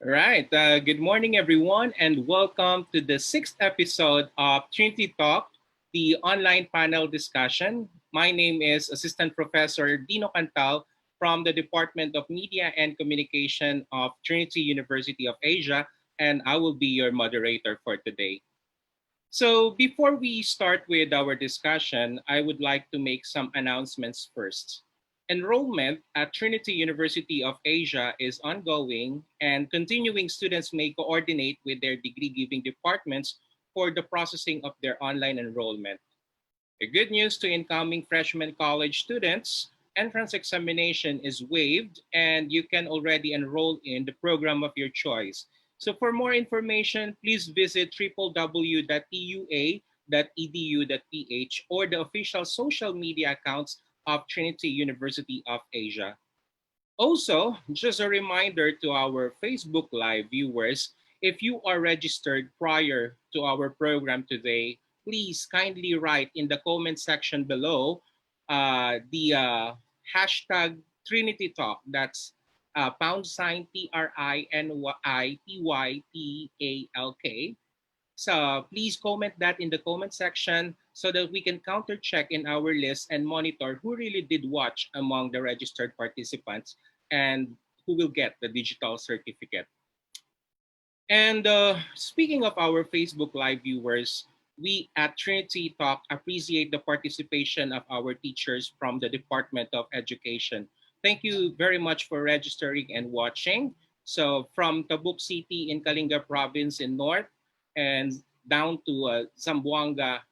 Right. Good morning, everyone, and welcome to the sixth episode of Trinity Talk, the online panel discussion. My name is Assistant Professor Dino Cantal from the Department of Media and Communication of Trinity University of Asia, and I will be your moderator for today. So, before we start with our discussion, I would like to make some announcements first. Enrollment at Trinity University of Asia is ongoing, and continuing students may coordinate with their degree giving departments for the processing of their online enrollment. The good news to incoming freshman college students, entrance examination is waived and you can already enroll in the program of your choice. So for more information, please visit www.tua.edu.ph or the official social media accounts of Trinity University of Asia. Also, just a reminder to our Facebook Live viewers, if you are registered prior to our program today, please kindly write in the comment section below the hashtag Trinity Talk. That's pound sign TRINITYTALK. So please comment that in the comment section so that we can counter check in our list and monitor who really did watch among the registered participants and who will get the digital certificate. And speaking of our Facebook Live viewers, we at Trinity Talk appreciate the participation of our teachers from the Department of Education. Thank you very much for registering and watching. So from Tabuk City in Kalinga Province in north and down to Zamboanga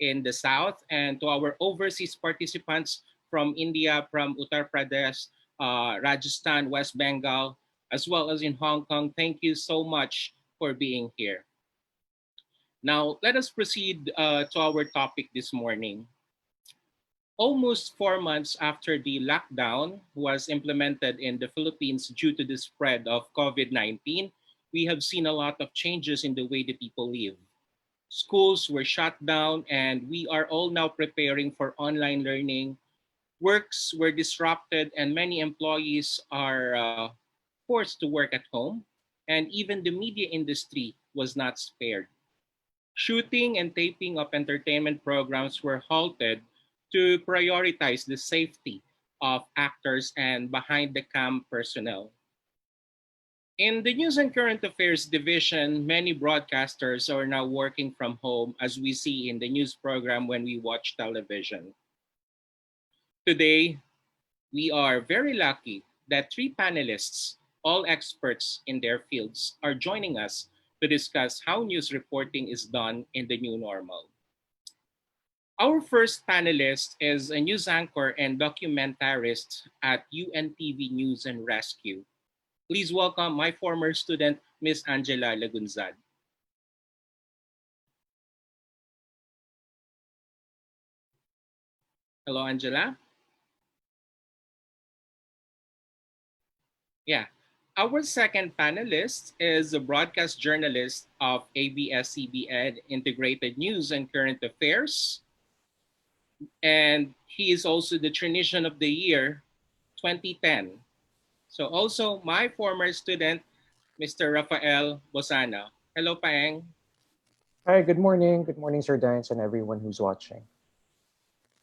in the south, and to our overseas participants from India, from Uttar Pradesh, Rajasthan, West Bengal, as well as in Hong Kong. Thank you so much for being here. Now, let us proceed to our topic this morning. Almost 4 months after the lockdown was implemented in the Philippines due to the spread of COVID-19, we have seen a lot of changes in the way the people live. Schools were shut down, and we are all now preparing for online learning. Works were disrupted, and many employees are forced to work at home. And even the media industry was not spared. Shooting and taping of entertainment programs were halted to prioritize the safety of actors and behind the cam personnel. In the News and Current Affairs division, many broadcasters are now working from home, as we see in the news program when we watch television. Today, we are very lucky that three panelists, all experts in their fields, are joining us to discuss how news reporting is done in the new normal. Our first panelist is a news anchor and documentarist at UNTV News and Rescue. Please welcome my former student, Miss Angela Lagunzad. Hello, Angela. Yeah. Our second panelist is a broadcast journalist of ABS-CBN Integrated News and Current Affairs. And he is also the Trinitian of the Year 2010. So also my former student, Mr. Rafael Bosana. Hello, Paeng. Hi, good morning. Good morning, Sir Dines, and everyone who's watching.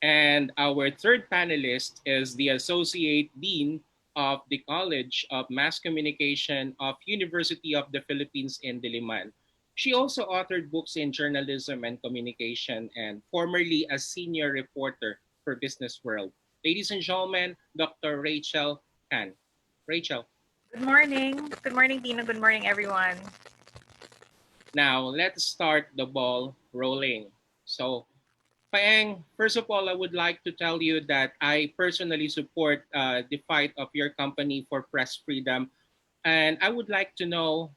And our third panelist is the Associate Dean of the College of Mass Communication of University of the Philippines in Diliman. She also authored books in journalism and communication and formerly a senior reporter for Business World. Ladies and gentlemen, Dr. Rachel Kan. Rachel. Good morning. Good morning, Dino. Good morning, everyone. Now, let's start the ball rolling. So, Paeng, first of all, I would like to tell you that I personally support the fight of your company for press freedom. And I would like to know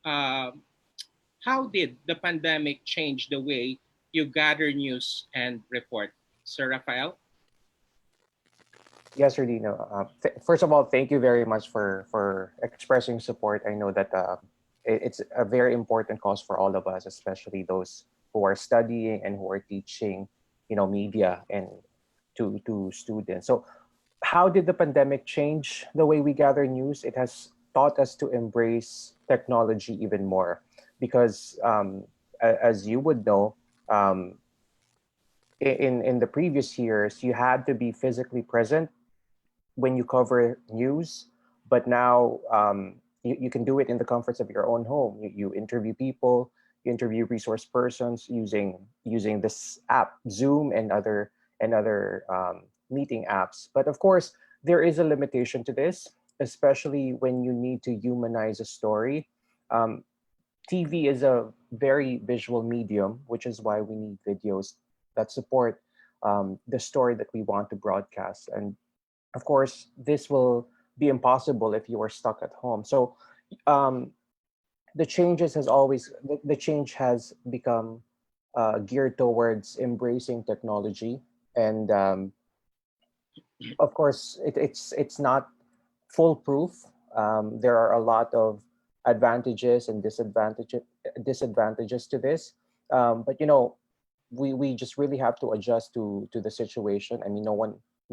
uh, how did the pandemic change the way you gather news and report? Sir Rafael? Yes, Sir Dino. First of all, thank you very much for expressing support. I know that it's a very important cause for all of us, especially those who are studying and who are teaching, media and to students. So, how did the pandemic change the way we gather news? It has taught us to embrace technology even more because as you would know, um, in the previous years you had to be physically present when you cover news, but now you can do it in the comforts of your own home. You interview people, you interview resource persons using this app, Zoom, and other meeting apps. But of course, there is a limitation to this, especially when you need to humanize a story. Um, TV is a very visual medium, which is why we need videos that support the story that we want to broadcast. And of course, this will be impossible if you are stuck at home. So um, the change has become geared towards embracing technology, and of course, it's not foolproof. There are a lot of advantages and disadvantages to this, but we just really have to adjust to the situation. I mean, no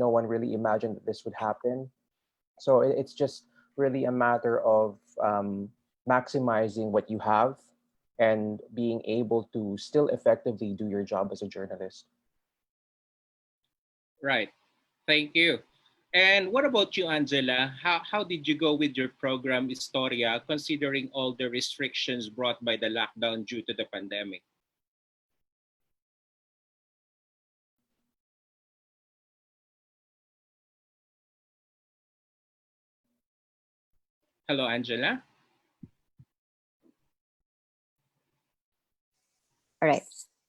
one really imagined that this would happen. So it's just really a matter of maximizing what you have and being able to still effectively do your job as a journalist. Right. Thank you. And what about you, Angela? How did you go with your program Historia, considering all the restrictions brought by the lockdown due to the pandemic? Hello, Angela. All right.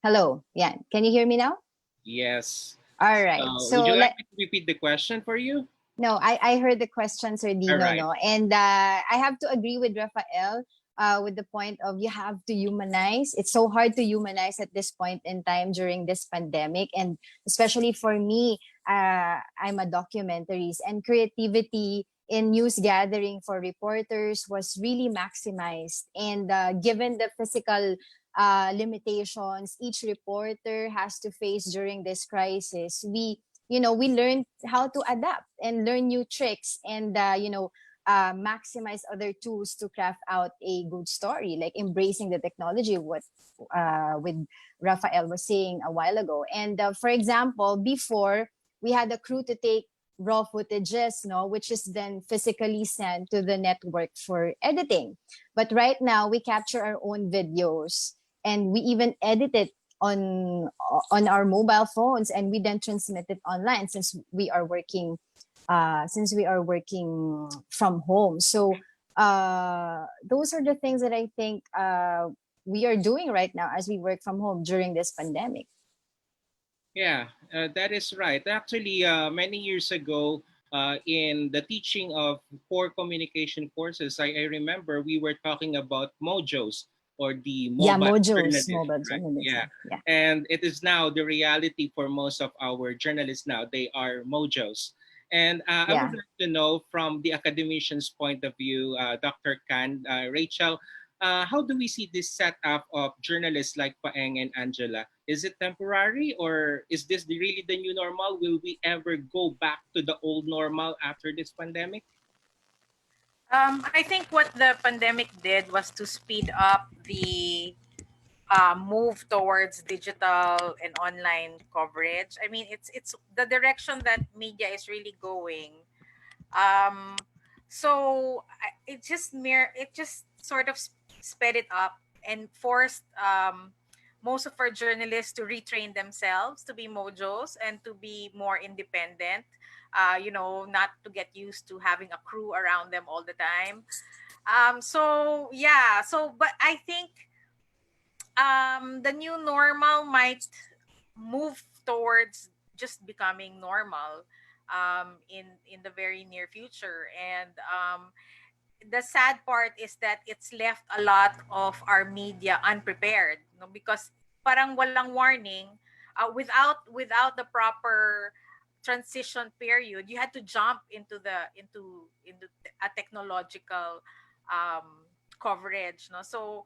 Hello. Yeah. Can you hear me now? Yes. All right. Would So you like let me to repeat the question for you? no, I heard the question, Sir All Dino, right. no, and I have to agree with Rafael. With the point of you have to humanize. It's so hard to humanize at this point in time during this pandemic, and especially for me, I'm a documentaries and creativity in news gathering for reporters was really maximized. And given the physical limitations each reporter has to face during this crisis, we learn how to adapt and learn new tricks and maximize other tools to craft out a good story, like embracing the technology, what with Rafael was saying a while ago. And for example, before we had a crew to take raw footages, no, which is then physically sent to the network for editing. But right now we capture our own videos and we even edit it on on our mobile phones, and we then transmit it online since we are working from home. So those are the things that I think we are doing right now as we work from home during this pandemic. Yeah, that is right. Actually, many years ago, in the teaching of core communication courses, I remember we were talking about mojos or the Yeah, mobile mojos, journalism, mobile right? Yeah. journalism. Yeah. And it is now the reality for most of our journalists now. They are mojos. And I would Yeah. like to know from the academician's point of view, Dr. Khan, Rachel, how do we see this setup of journalists like Paeng and Angela? Is it temporary or is this really the new normal? Will we ever go back to the old normal after this pandemic? I think what the pandemic did was to speed up the move towards digital and online coverage. I mean, it's the direction that media is really going. Um, so it just sort of sped it up and forced most of our journalists to retrain themselves to be mojos and to be more independent. Not to get used to having a crew around them all the time. So yeah, but I think the new normal might move towards just becoming normal in the very near future. And the sad part is that it's left a lot of our media unprepared, because parang walang warning, without the proper transition period. You had to jump into a technological coverage, no. So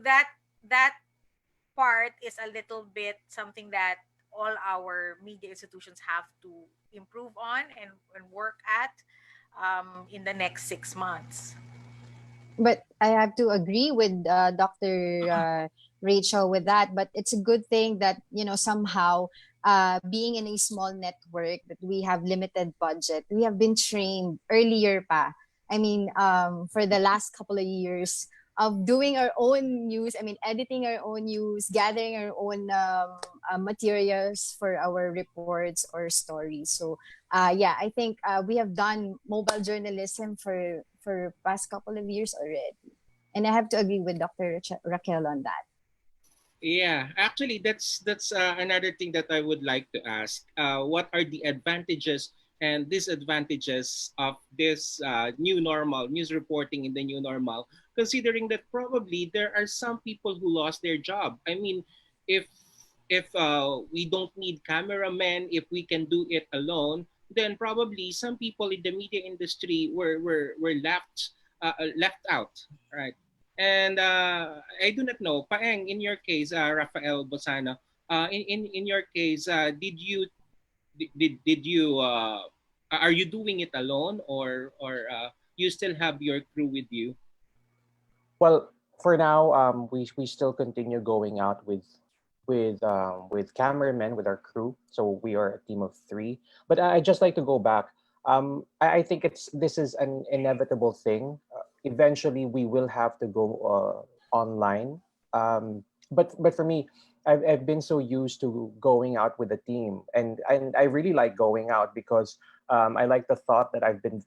that part is a little bit something that all our media institutions have to improve on and work at in the next 6 months. But I have to agree with Dr. Rachel with that. But it's a good thing that, somehow, being in a small network, that we have limited budget, we have been trained earlier pa. I mean, for the last couple of years of doing our own news, I mean, editing our own news, gathering our own materials for our reports or stories. So, yeah, I think we have done mobile journalism for past couple of years already, and I have to agree with Dr. Raquel on that. Yeah, actually, that's another thing that I would like to ask. What are the advantages and disadvantages of this new normal, news reporting in the new normal? Considering that probably there are some people who lost their job. I mean, if if we don't need cameramen, if we can do it alone, then probably some people in the media industry were left out, right? And I do not know, Paeng, in your case, Rafael Bosano, in your case, did you are you doing it alone, or you still have your crew with you? Well, for now, we still continue going out with cameramen with our crew. So we are a team of three. But I just like to go back. I think this is an inevitable thing. Eventually, we will have to go online. But for me, I've been so used to going out with a team, and I really like going out because I like the thought that I've been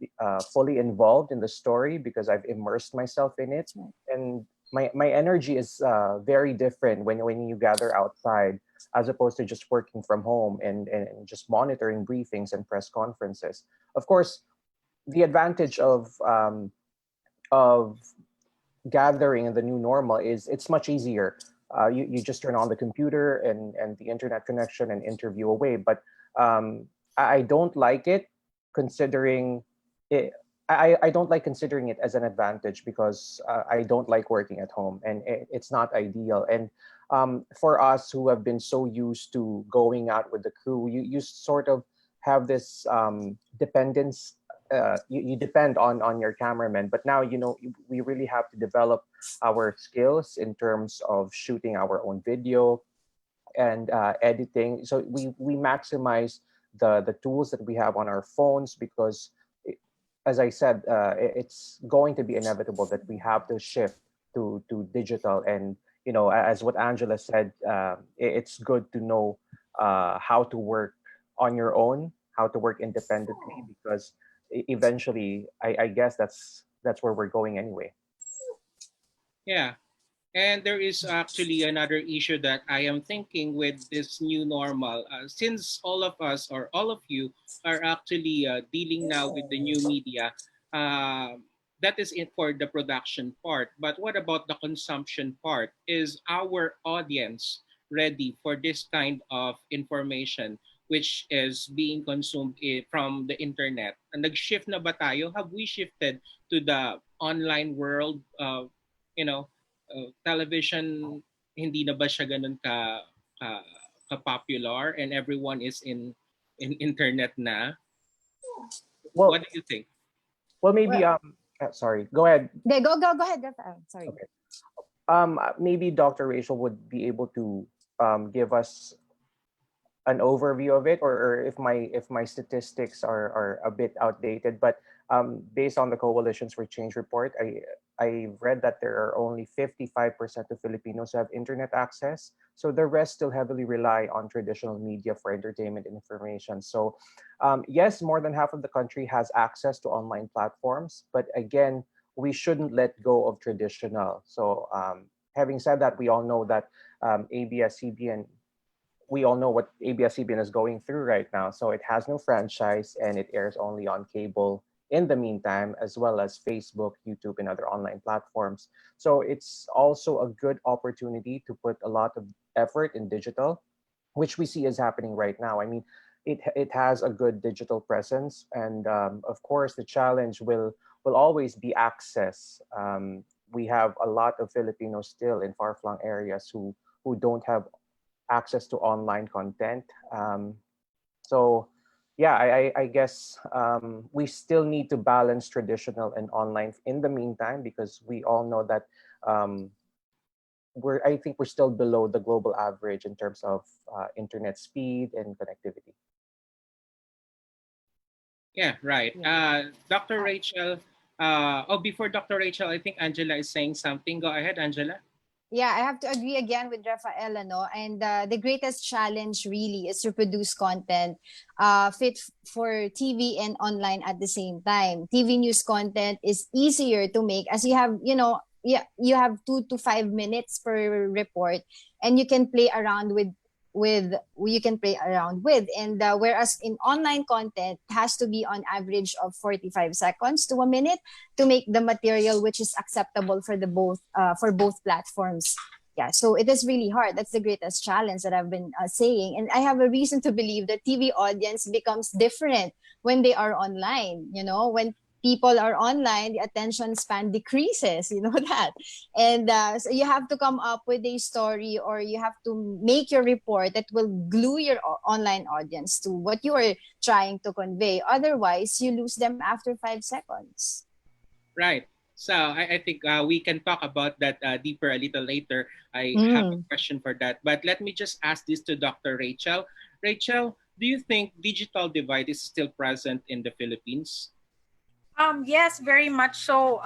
fully involved in the story because I've immersed myself in it, That's right. and my energy is very different when you gather outside as opposed to just working from home and just monitoring briefings and press conferences. Of course, the advantage of gathering in the new normal is it's much easier. You just turn on the computer and the internet connection and interview away. But I don't like it considering it. I don't like considering it as an advantage because I don't like working at home and it's not ideal. And for us who have been so used to going out with the crew, you sort of have this dependence. You depend on your cameraman, but now we really have to develop our skills in terms of shooting our own video and editing. So we maximize the tools that we have on our phones because, as I said, it's going to be inevitable that we have to shift to digital. And as what Angela said, it's good to know how to work on your own, how to work independently, because eventually, I guess that's where we're going anyway. Yeah. And there is actually another issue that I am thinking with this new normal. Since all of us or all of you are actually dealing now with the new media, uh, that is it for the production part. But what about the consumption part? Is our audience ready for this kind of information which is being consumed from the internet? Nag-shift na ba tayo? Have we shifted to the online world? Television, hindi na ba siya ganun ka, ka-popular and everyone is in internet na? What Well, do you think? maybe Well, sorry. Go ahead. go ahead, Rafael. Sorry. Okay. Maybe Dr. Rachel would be able to give us an overview of it, or if my statistics are a bit outdated. But based on the Coalitions for Change report, I read that there are only 55% of Filipinos who have internet access. So the rest still heavily rely on traditional media for entertainment and information. So yes, more than half of the country has access to online platforms, but again, we shouldn't let go of traditional. So having said that, we all know that ABS-CBN we all know what ABS-CBN is going through right now. So it has no franchise and it airs only on cable in the meantime, as well as Facebook, YouTube, and other online platforms. So it's also a good opportunity to put a lot of effort in digital, which we see is happening right now. I mean, it has a good digital presence, and of course, the challenge will always be access. We have a lot of Filipinos still in far-flung areas who don't have access to online content. So yeah, I guess we still need to balance traditional and online in the meantime, because we all know that um, I think we're still below the global average in terms of internet speed and connectivity. Yeah, right. Yeah. Dr. Uh, Rachel, before Dr. Rachel, I think Angela is saying something. Go ahead, Angela. Yeah, I have to agree again with Rafael, no? And the greatest challenge really is to produce content fit for TV and online at the same time. TV news content is easier to make as you have, yeah, you have 2 to 5 minutes per report, and you can play around with. And whereas in online content has to be on average of 45 seconds to a minute to make the material which is acceptable for both platforms. Yeah, so it is really hard. That's the greatest challenge that I've been saying, and I have a reason to believe that TV audience becomes different when they are online. When people are online, the attention span decreases. You know that. And so you have to come up with a story, or you have to make your report that will glue your online audience to what you are trying to convey. Otherwise, you lose them after 5 seconds. Right. So I think we can talk about that deeper a little later. I have a Mm. question for that. But let me just ask this to Dr. Rachel. Rachel, do you think digital divide is still present in the Philippines? Yes, very much so.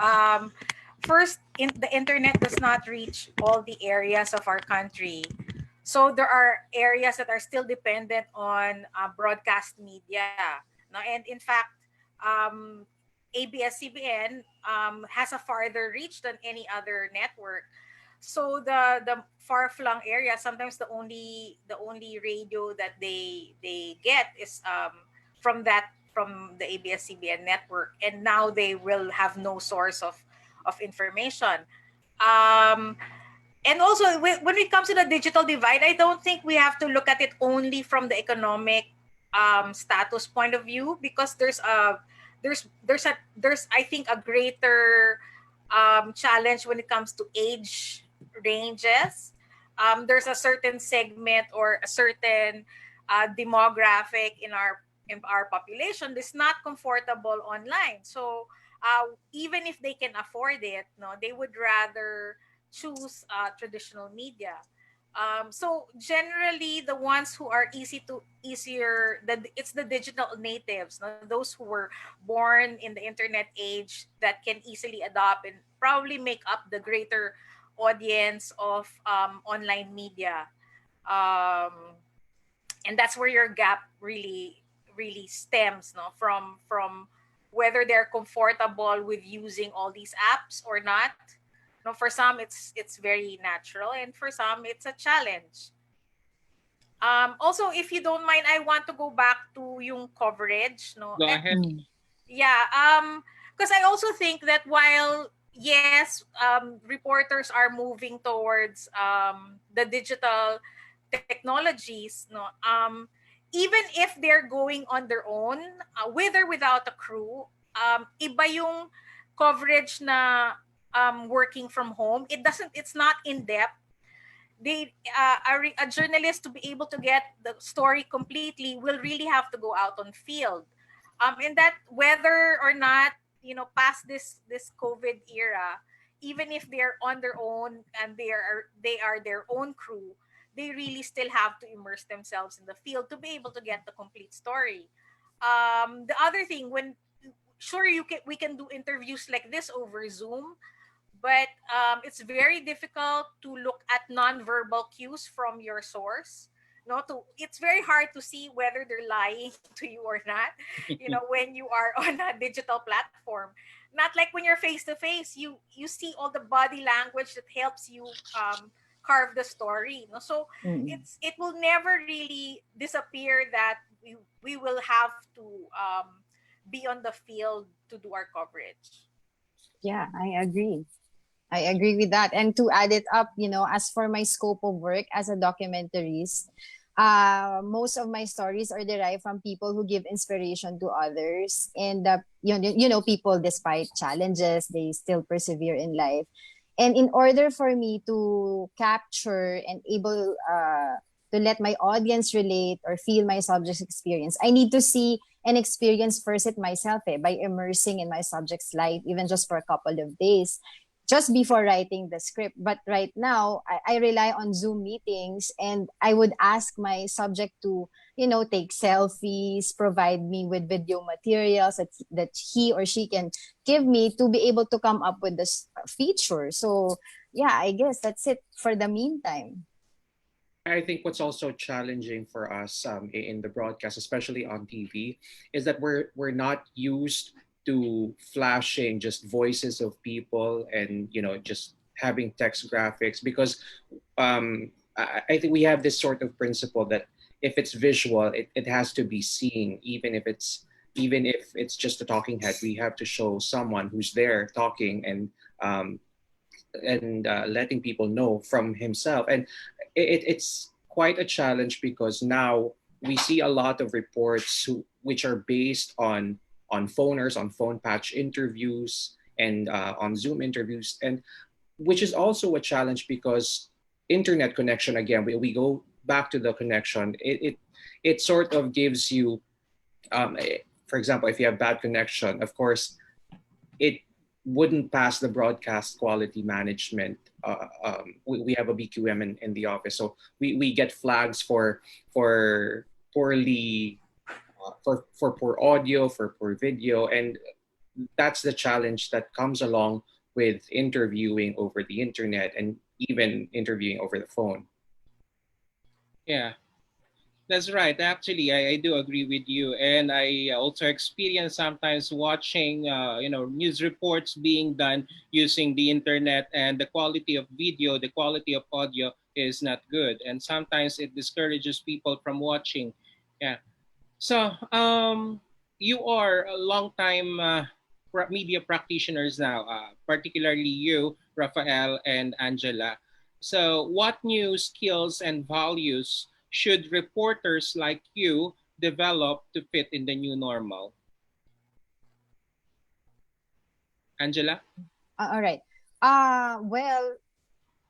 First, the internet does not reach all the areas of our country. So there are areas that are still dependent on broadcast media. No, and in fact, um, ABS-CBN has a farther reach than any other network. So the far-flung area, sometimes the only radio that they get is from the ABS-CBN network, and now they will have no source of information. Um, and also when it comes to the digital divide, I don't think we have to look at it only from the economic status point of view, because there's I think a greater challenge when it comes to age ranges. There's a certain segment or a certain demographic in our population that's not comfortable online. So even if they can afford it, no, they would rather choose traditional media. So generally, the ones who are it's the digital natives, no? Those who were born in the internet age that can easily adopt and probably make up the greater audience of online media. Um, and that's where your gap really stems, no, from whether they're comfortable with using all these apps or not. No, for some it's very natural, and for some it's a challenge. Also, if you don't mind, I want to go back to yung coverage, no. Go ahead. Mm. Yeah, because I also think that while yes, reporters are moving towards the digital technologies, no, even if they're going on their own, with or without a crew, iba yung coverage na working from home. It's not in depth. A journalist, to be able to get the story completely, will really have to go out on field, and that whether or not, past this COVID era, even if they're on their own and they are their own crew, they really still have to immerse themselves in the field to be able to get the complete story. The other thing, when sure we can do interviews like this over Zoom, but it's very difficult to look at nonverbal cues from your source. No, it's very hard to see whether they're lying to you or not. When you are on a digital platform, not like when you're face to face, you see all the body language that helps you carve the story. No, so Mm. it will never really disappear that we will have to be on the field to do our coverage. Yeah, I agree. I agree with that. And to add it up, as for my scope of work as a documentarist, most of my stories are derived from people who give inspiration to others. And, people, despite challenges, they still persevere in life. And in order for me to capture and able to let my audience relate or feel my subject's experience, I need to see and experience first it myself by immersing in my subject's life, even just for a couple of days, just before writing the script. But right now, I rely on Zoom meetings, and I would ask my subject to, take selfies, provide me with video materials that he or she can give me to be able to come up with this feature. So, yeah, I guess that's it for the meantime. I think what's also challenging for us in the broadcast, especially on TV, is that we're not used to flashing just voices of people and just having text graphics because I think we have this sort of principle that if it's visual, it has to be seen, even if it's just a talking head. We have to show someone who's there talking um, and letting people know from himself. And it's quite a challenge because now we see a lot of reports which are based on phoners, on phone patch interviews, and on Zoom interviews, and which is also a challenge because internet connection, again, we go back to the connection. It sort of gives you, for example, if you have bad connection, of course it wouldn't pass the broadcast quality management. We have a BQM in the office, so we get flags for poorly for poor audio, for poor video, and that's the challenge that comes along with interviewing over the internet and even interviewing over the phone. Yeah, that's right. Actually, I do agree with you, and I also experience sometimes watching, news reports being done using the internet, and the quality of video, the quality of audio is not good, and sometimes it discourages people from watching. Yeah. So, you are a long time media practitioners now, particularly you, Rafael and Angela. So, what new skills and values should reporters like you develop to fit in the new normal? Angela? All right. Well,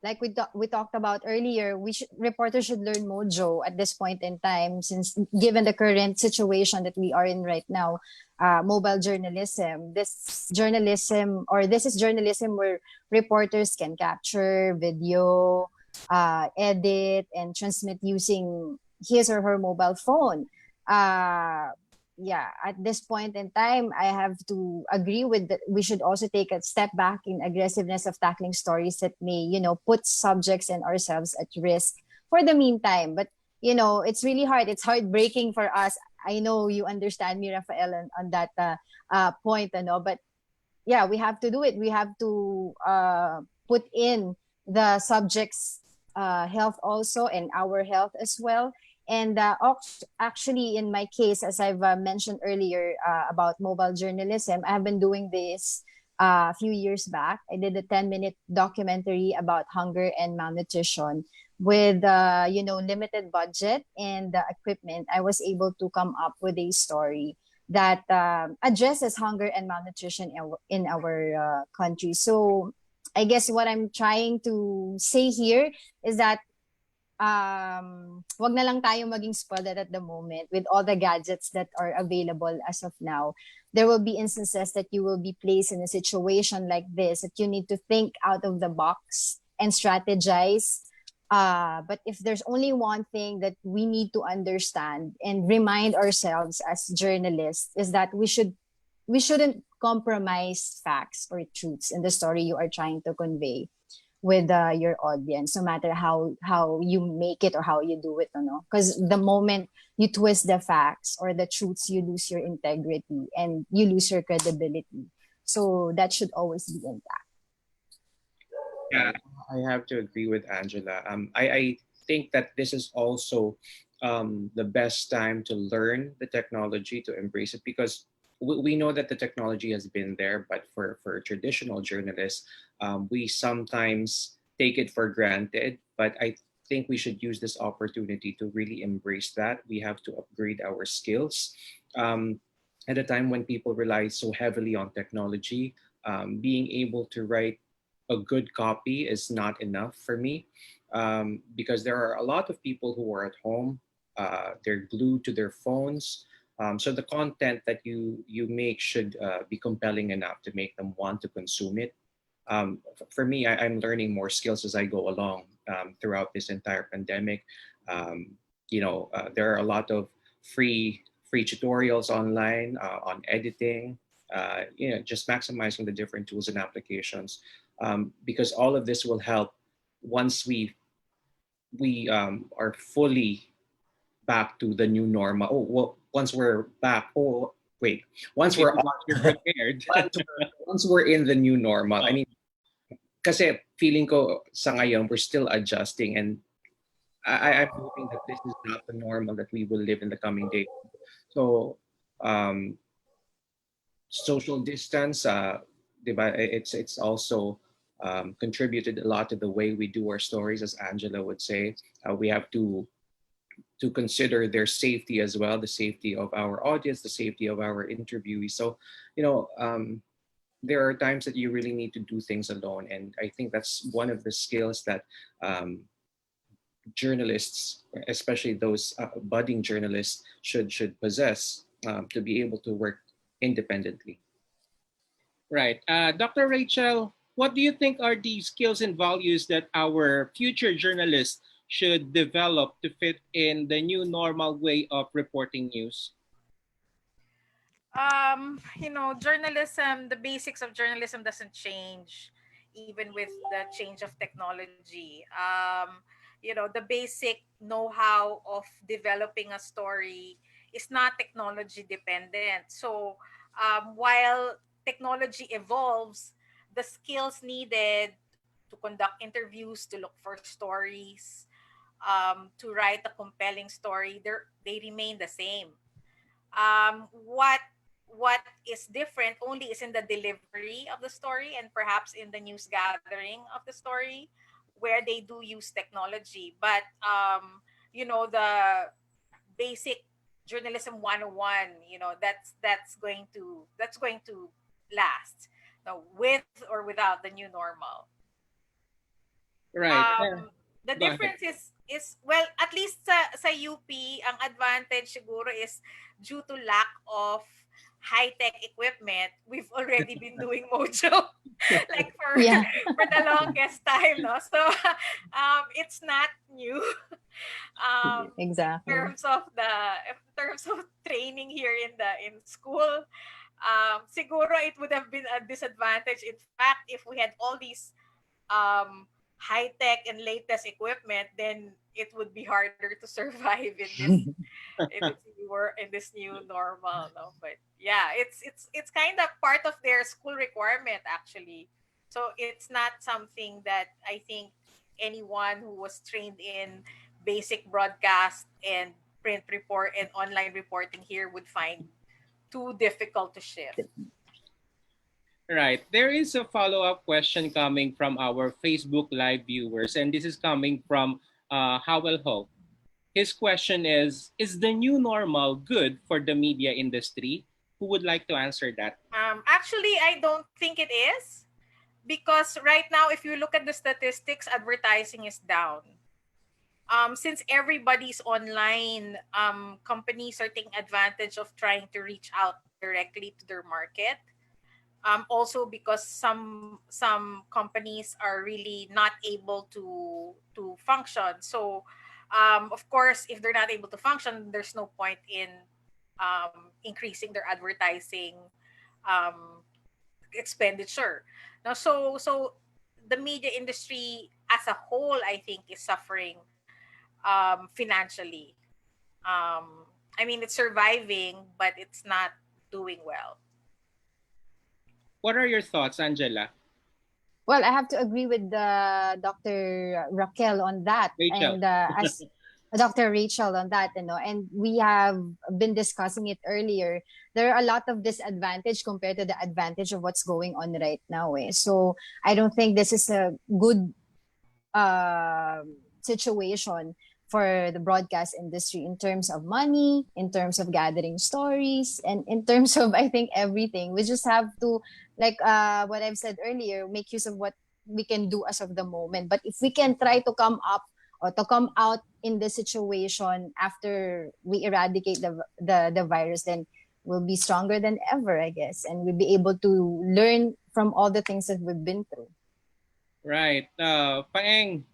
like we talked about earlier, reporters should learn mojo at this point in time, since given the current situation that we are in right now, mobile journalism. This is journalism where reporters can capture video, edit, and transmit using his or her mobile phone. Uh, yeah, at this point in time, I have to agree with that. We should also take a step back in aggressiveness of tackling stories that may, put subjects and ourselves at risk for the meantime. But, it's really hard. It's heartbreaking for us. I know you understand me, Rafael, on that point, but yeah, we have to do it. We have to put in the subject's health also, and our health as well. And actually, in my case, as I've mentioned earlier about mobile journalism, I have been doing this a few years back. I did a 10-minute documentary about hunger and malnutrition with, limited budget and equipment. I was able to come up with a story that addresses hunger and malnutrition in our country. So I guess what I'm trying to say here is that wag na lang tayo maging spoiled at the moment with all the gadgets that are available as of now. There will be instances that you will be placed in a situation like this, that you need to think out of the box and strategize. But if there's only one thing that we need to understand and remind ourselves as journalists, is that we shouldn't compromise facts or truths in the story you are trying to convey with your audience, no matter how you make it or how you do it, no? Because the moment you twist the facts or the truths, you lose your integrity and you lose your credibility. So that should always be intact. Yeah, I have to agree with Angela. I think that this is also the best time to learn the technology, to embrace it, because we know that the technology has been there, but for traditional journalists, we sometimes take it for granted. But I think we should use this opportunity to really embrace that. We have to upgrade our skills. Um, at a time when people rely so heavily on technology, being able to write a good copy is not enough for me. because there are a lot of people who are at home. They're glued to their phones. So the content that you make should be compelling enough to make them want to consume it. For me, I'm learning more skills as I go along throughout this entire pandemic. Um, there are a lot of free tutorials online on editing. Just maximizing the different tools and applications, because all of this will help once we are fully back to the new normal. Oh, well, once we're back. Oh, wait. Once Okay, we're once you're prepared. once we're in the new normal. I Oh, mean, kasi feeling ko sa ngayon we're still adjusting, and I'm hoping that this is not the normal that we will live in the coming days. So, um, social distance, diba, it's also contributed a lot to the way we do our stories, as Angela would say. We have to consider their safety as well, the safety of our audience, the safety of our interviewees. So, you know, there are times that you really need to do things alone, and I think that's one of the skills that journalists, especially those budding journalists, should possess to be able to work independently. right. Dr. Rachel, what do you think are the skills and values that our future journalists should develop to fit in the new normal way of reporting news? Journalism, the basics of journalism doesn't change even with the change of technology. The basic know-how of developing a story is not technology dependent. So while technology evolves, the skills needed to conduct interviews, to look for stories, to write a compelling story, they remain the same. What is different only is in the delivery of the story and perhaps in the news gathering of the story, where they do use technology. But the basic journalism 101, that's going to last, with or without the new normal. Right. The Go ahead. difference is well, at least sa UP, ang advantage siguro is due to lack of high-tech equipment. We've already been doing mojo like for Yeah. for the longest time, no? So it's not new. In Exactly. terms of training here in school, siguro it would have been a disadvantage. In fact, if we had all these um, high tech and latest equipment, then it would be harder to survive in this new normal. No, but yeah, it's kind of part of their school requirement actually. So it's not something that I think anyone who was trained in basic broadcast and print report and online reporting here would find too difficult to shift. Right. There is a follow-up question coming from our Facebook Live viewers, and this is coming from Howell Hope. His question is the new normal good for the media industry? Who would like to answer that? Actually, I don't think it is, because right now, if you look at the statistics, advertising is down. Since everybody's online, companies are taking advantage of trying to reach out directly to their market. Also because some companies are really not able to function. So, of course, if they're not able to function, there's no point in increasing their advertising um, expenditure. Now, so the media industry as a whole, I think, is suffering financially. I mean, it's surviving, but it's not doing well. What are your thoughts, Angela? Well, I have to agree with Dr. Raquel on that, Rachel? and as Dr. Rachel on that, and we have been discussing it earlier. There are a lot of disadvantage compared to the advantage of what's going on right now. So I don't think this is a good situation for the broadcast industry in terms of money, in terms of gathering stories, and in terms of, I think, everything. We just have to, like what I've said earlier, make use of what we can do as of the moment. But if we can try to come up or to come out in the situation after we eradicate the virus, then we'll be stronger than ever, I guess, and we'll be able to learn from all the things that we've been through. Right. Paeng,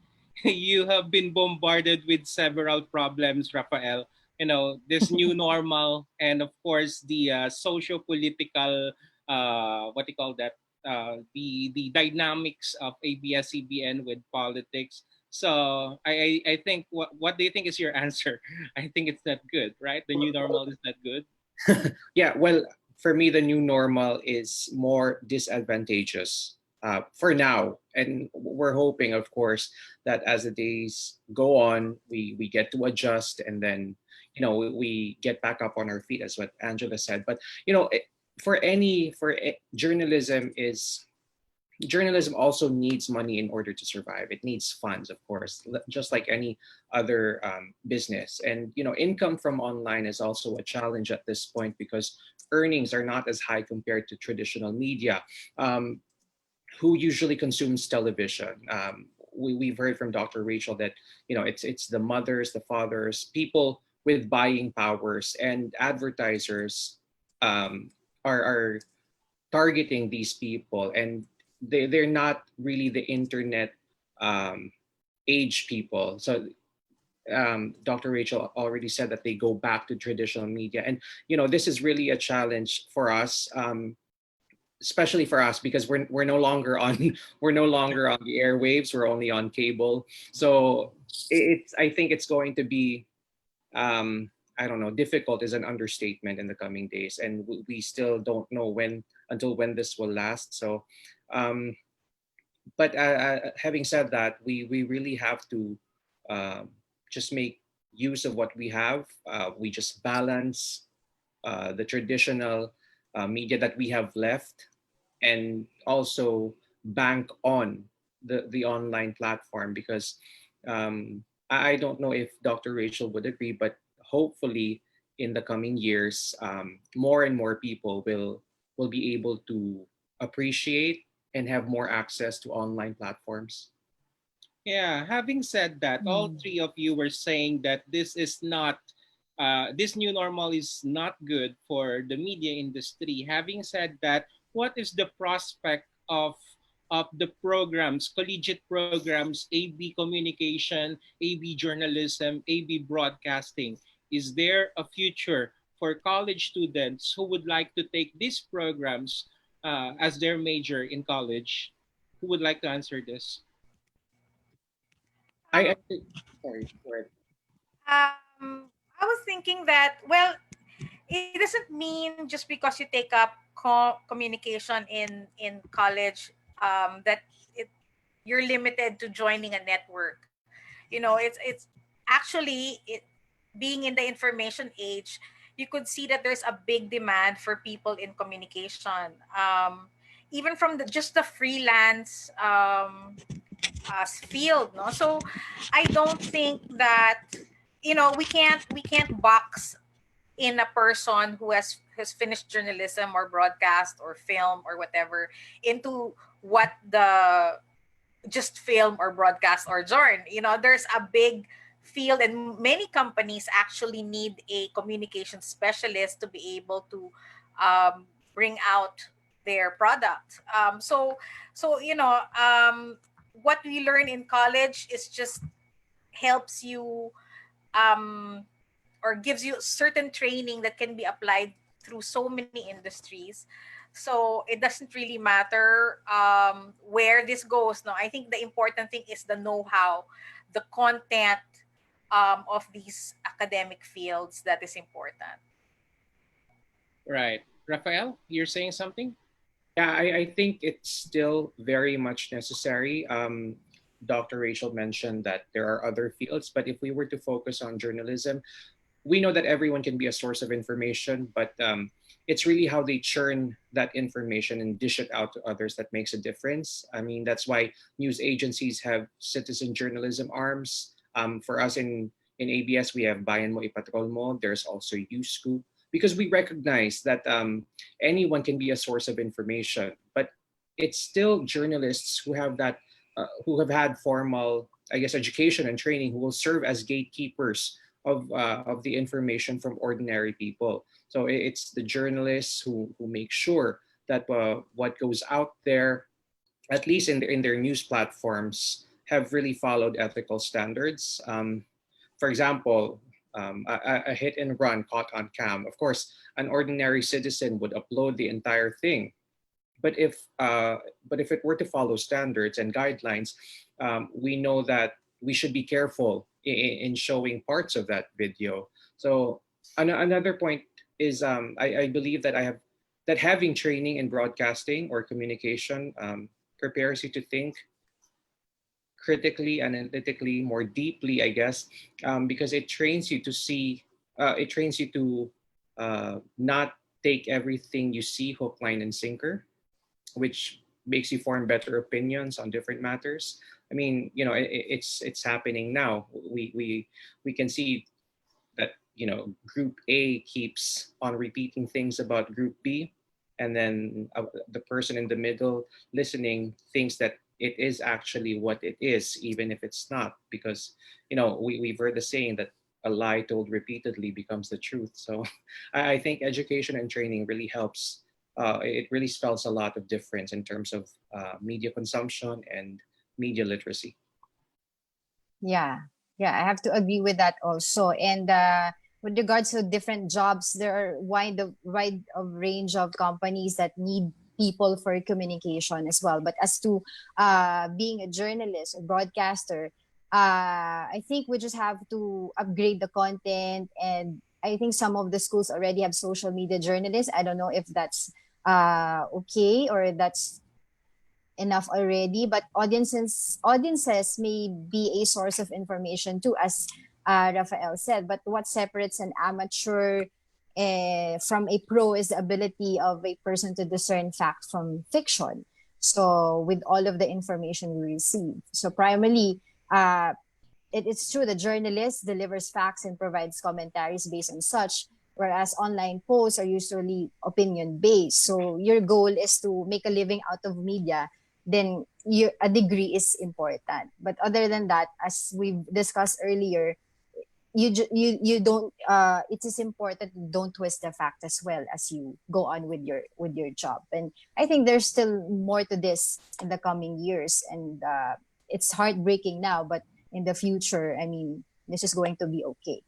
you have been bombarded with several problems, Rafael. You know, this new normal, and of course the socio-political, what do you call that? The dynamics of ABS-CBN with politics. So I think what do you think is your answer? I think it's not good, right? The new normal is not good. Yeah, well, for me, the new normal is more disadvantageous for now. And we're hoping, of course, that as the days go on, we get to adjust and then, we get back up on our feet, as what Angela said. But, journalism is journalism also needs money in order to survive. It needs funds, of course, just like any other business. And income from online is also a challenge at this point because earnings are not as high compared to traditional media. Um, who usually consumes television? We've heard from Dr. Rachel that it's the mothers, the fathers, people with buying powers, and advertisers are targeting these people, and they're not really the internet um, age people. So Dr. Rachel already said that they go back to traditional media, and this is really a challenge for us, especially for us because we're no longer on we're no longer on the airwaves. We're only on cable. So I think it's going to be I don't know, difficult is an understatement in the coming days, and we still don't know when this will last. So, um, but having said that, we really have to um, just make use of what we have. We just balance the traditional media that we have left, and also bank on the online platform because I don't know if Dr. Rachel would agree, but hopefully in the coming years, more and more people will be able to appreciate and have more access to online platforms. Yeah, having said that, all Mm. three of you were saying that this new normal is not good for the media industry. Having said that, what is the prospect of the programs, collegiate programs, AB communication, AB journalism, AB broadcasting? Is there a future for college students who would like to take these programs as their major in college? Who would like to answer this? I Um, think, sorry, go ahead. I was thinking that, well, it doesn't mean just because you take up communication in college that it you're limited to joining a network. It's actually it being in the information age, you could see that there's a big demand for people in communication. Even from just the freelance field, no. So I don't think that we can't box in a person who has finished journalism or broadcast or film or whatever into what the just film or broadcast or join. There's a big field, and many companies actually need a communication specialist to be able to bring out their product. What we learn in college is just helps you um, or gives you certain training that can be applied through so many industries. So it doesn't really matter where this goes. No, I think the important thing is the know-how, the content of these academic fields that is important. Right. Rafael, you're saying something? Yeah, I think it's still very much necessary. Dr. Rachel mentioned that there are other fields, but if we were to focus on journalism, we know that everyone can be a source of information, but it's really how they churn that information and dish it out to others that makes a difference. I mean, that's why news agencies have citizen journalism arms. For us in ABS, we have Bayan Mo Ipatrol Mo. There's also U-Scoop because we recognize that anyone can be a source of information, but it's still journalists who have that who have had formal, I guess, education and training, who will serve as gatekeepers of the information from ordinary people. So it's the journalists who make sure that what goes out there, at least in their news platforms, have really followed ethical standards. For example, a hit and run caught on cam. Of course, an ordinary citizen would upload the entire thing, but if it were to follow standards and guidelines, we know that we should be careful in showing parts of that video. So another point is, I believe that having training in broadcasting or communication prepares you to think critically, analytically, more deeply, I guess, because it trains you to see, it trains you to not take everything you see hook, line, and sinker, which makes you form better opinions on different matters. I mean, it's happening now. We can see that Group A keeps on repeating things about Group B, and then the person in the middle listening thinks that it is actually what it is, even if it's not, because we've heard the saying that a lie told repeatedly becomes the truth. So I think education and training really helps. It really spells a lot of difference in terms of media consumption and media literacy. Yeah, yeah, I have to agree with that also. And with regards to different jobs, there are wide of range of companies that need people for communication as well. But as to being a journalist or broadcaster, I think we just have to upgrade the content. And I think some of the schools already have social media journalists. I don't know if that's okay, or that's enough already, but audiences may be a source of information too, as Rafael said. But what separates an amateur from a pro is the ability of a person to discern fact from fiction. So with all of the information we receive, so primarily, it's true the journalist delivers facts and provides commentaries based on such, whereas online posts are usually opinion based. So your goal is to make a living out of media, then a degree is important. But other than that, as we've discussed earlier, you don't it is important you don't twist the fact as well as you go on with your job. And I think there's still more to this in the coming years. And it's heartbreaking now, but in the future, I mean, this is going to be okay.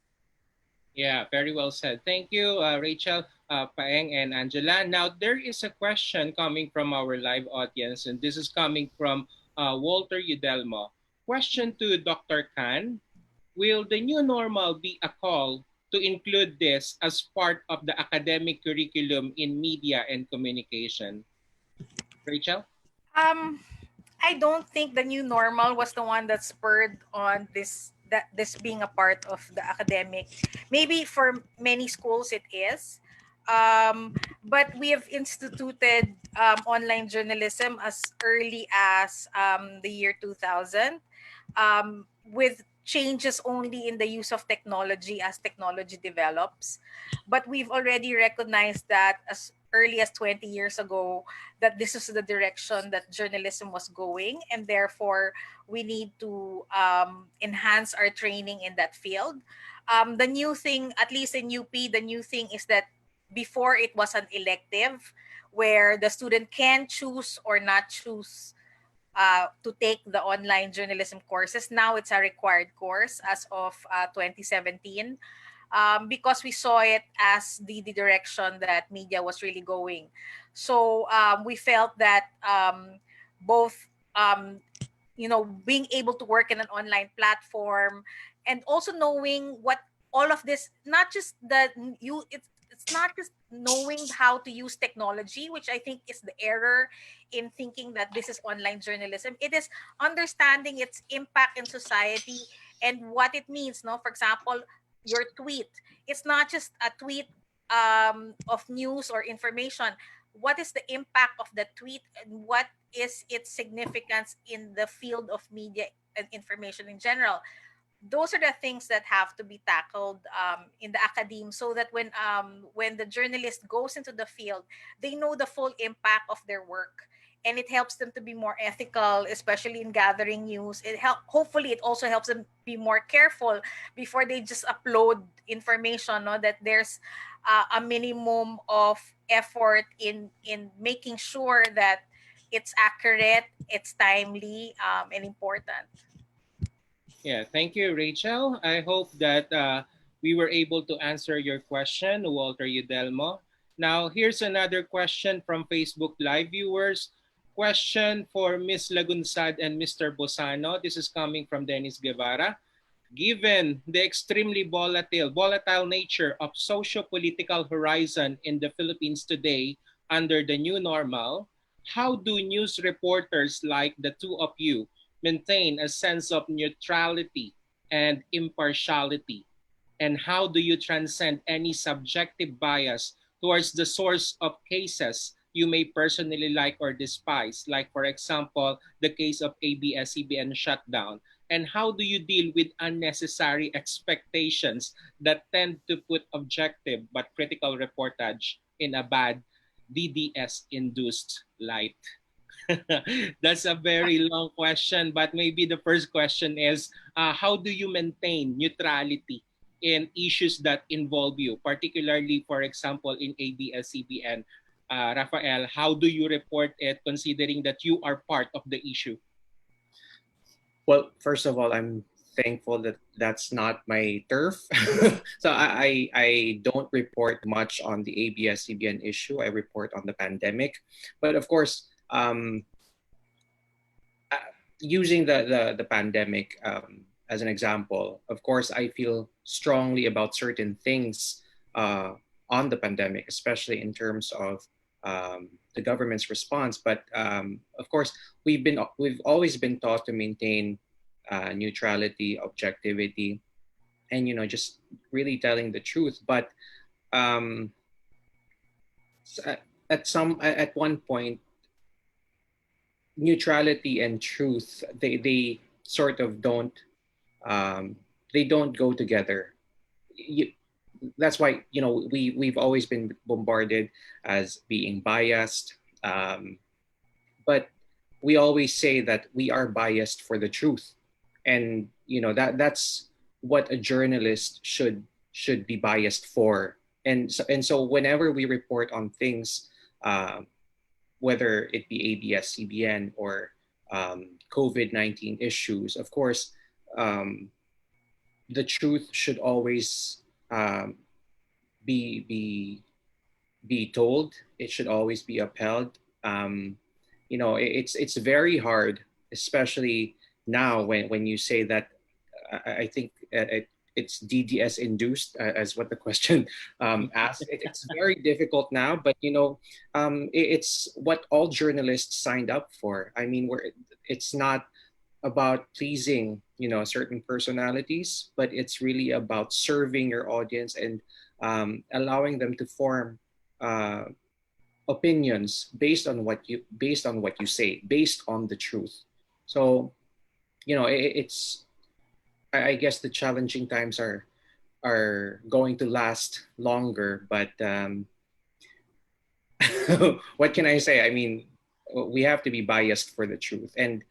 Yeah, very well said. Thank you, Rachel, Paeng, and Angela. Now, there is a question coming from our live audience, and this is coming from Walter Udelmo. Question to Dr. Khan. Will the new normal be a call to include this as part of the academic curriculum in media and communication? Rachel? Um, I don't think the new normal was the one that spurred on this being a part of the academic. Maybe for many schools it is, but we have instituted online journalism as early as the year 2000, with changes only in the use of technology as technology develops. But we've already recognized that as early as 20 years ago, that this is the direction that journalism was going, and therefore we need to enhance our training in that field. The new thing, at least in UP, the new thing is that before it was an elective where the student can choose or not choose to take the online journalism courses. Now it's a required course as of 2017, because we saw it as the direction that media was really going. So we felt that both, being able to work in an online platform, and also knowing what all of this, not just that you it's not just knowing how to use technology, which I think is the error in thinking that this is online journalism. It is understanding its impact in society and what it means. No, for example, your tweet. It's not just a tweet of news or information. What is the impact of the tweet, and what is its significance in the field of media and information in general? Those are the things that have to be tackled in the academe, so that when the journalist goes into the field, they know the full impact of their work, and it helps them to be more ethical, especially in gathering news. Hopefully it also helps them be more careful before they just upload information, no, that there's a minimum of effort in making sure that it's accurate, it's timely, and important. Yeah, thank you, Rachel. I hope that we were able to answer your question, Walter Udelmo. Now, here's another question from Facebook Live viewers. Question for Ms. Lagunsad and Mr. Bosano. This is coming from Dennis Guevara. Given the extremely volatile nature of socio-political horizon in the Philippines today under the new normal, how do news reporters like the two of you maintain a sense of neutrality and impartiality? And how do you transcend any subjective bias towards the source of cases you may personally like or despise, like, for example, the case of ABS-CBN shutdown? And how do you deal with unnecessary expectations that tend to put objective but critical reportage in a bad DDS-induced light? That's a very long question, but maybe the first question is, how do you maintain neutrality in issues that involve you, particularly, for example, in ABS-CBN? Rafael, how do you report it considering that you are part of the issue? Well, first of all, I'm thankful that that's not my turf. So I don't report much on the ABS-CBN issue. I report on the pandemic. But of course, using the pandemic as an example, of course, I feel strongly about certain things on the pandemic, especially in terms of the government's response. But of course, we've always been taught to maintain neutrality, objectivity, and just really telling the truth. But um, at one point, neutrality and truth, they sort of um, don't go together. You, that's why we've always been bombarded as being biased, but we always say that we are biased for the truth, and that's what a journalist should be biased for. And so whenever we report on things, whether it be ABS, CBN, or COVID-19 issues, of course, um, the truth should always be be told. It should always be upheld. It's very hard, especially now when you say that. I think it's DDS induced, as what the question asked. It's very difficult now, but it's what all journalists signed up for. I mean, it's not about pleasing certain personalities, but it's really about serving your audience and allowing them to form uh, opinions based on what you say, based on the truth. So it's, I guess, the challenging times are going to last longer, but what can I say? I mean, we have to be biased for the truth, and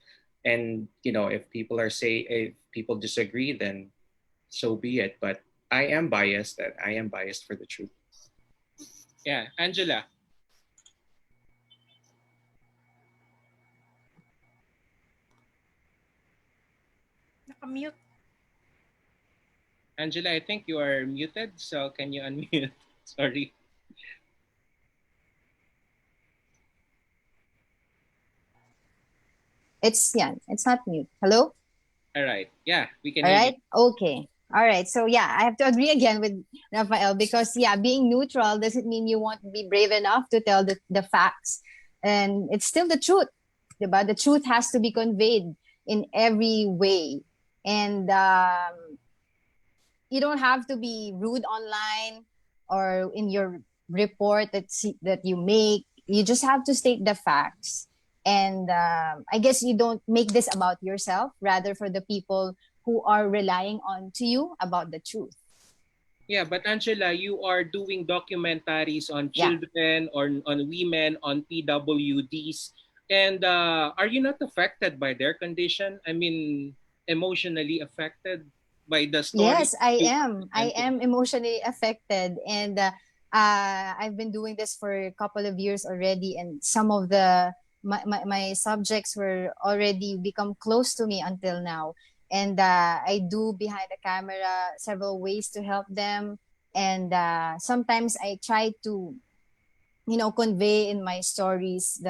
if people disagree, then so be it. But I am biased, that I am biased for the truth. Yeah, Angela. Nakamute. Angela, I think you are muted, so can you unmute? Sorry. It's not mute. Hello? All right. Yeah, we can All hear you. right. Okay. All right. So yeah, I have to agree again with Rafael, because yeah, being neutral doesn't mean you won't be brave enough to tell the facts. And it's still the truth. But the truth has to be conveyed in every way. And you don't have to be rude online or in your report that you make. You just have to state the facts. And I guess you don't make this about yourself, rather for the people who are relying on to you about the truth. Yeah, but Angela, you are doing documentaries on Yeah. children or on women, on PWDs. And are you not affected by their condition? I mean, emotionally affected by the story Yes, I you am. I presented? am emotionally affected, and I've been doing this for a couple of years already. And some of my subjects were already become close to me until now. And I do behind the camera several ways to help them. And sometimes I try to, convey in my stories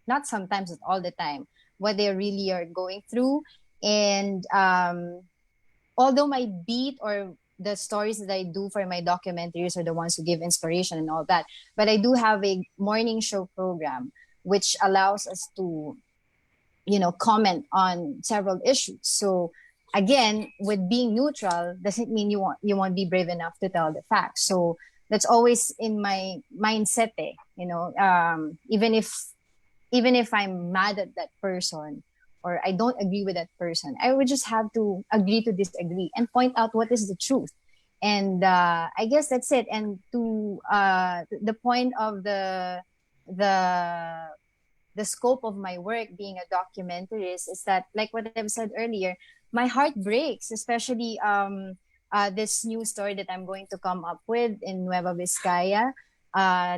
not sometimes, but all the time, what they really are going through. And although my beat or the stories that I do for my documentaries are the ones who give inspiration and all that, but I do have a morning show program which allows us to, comment on several issues. So again, with being neutral doesn't mean you won't be brave enough to tell the facts. So that's always in my mindset, even if I'm mad at that person or I don't agree with that person, I would just have to agree to disagree and point out what is the truth. And I guess that's it. And to the point of the the scope of my work being a documentarist is that, like what I've said earlier, my heart breaks, especially this new story that I'm going to come up with in Nueva Vizcaya.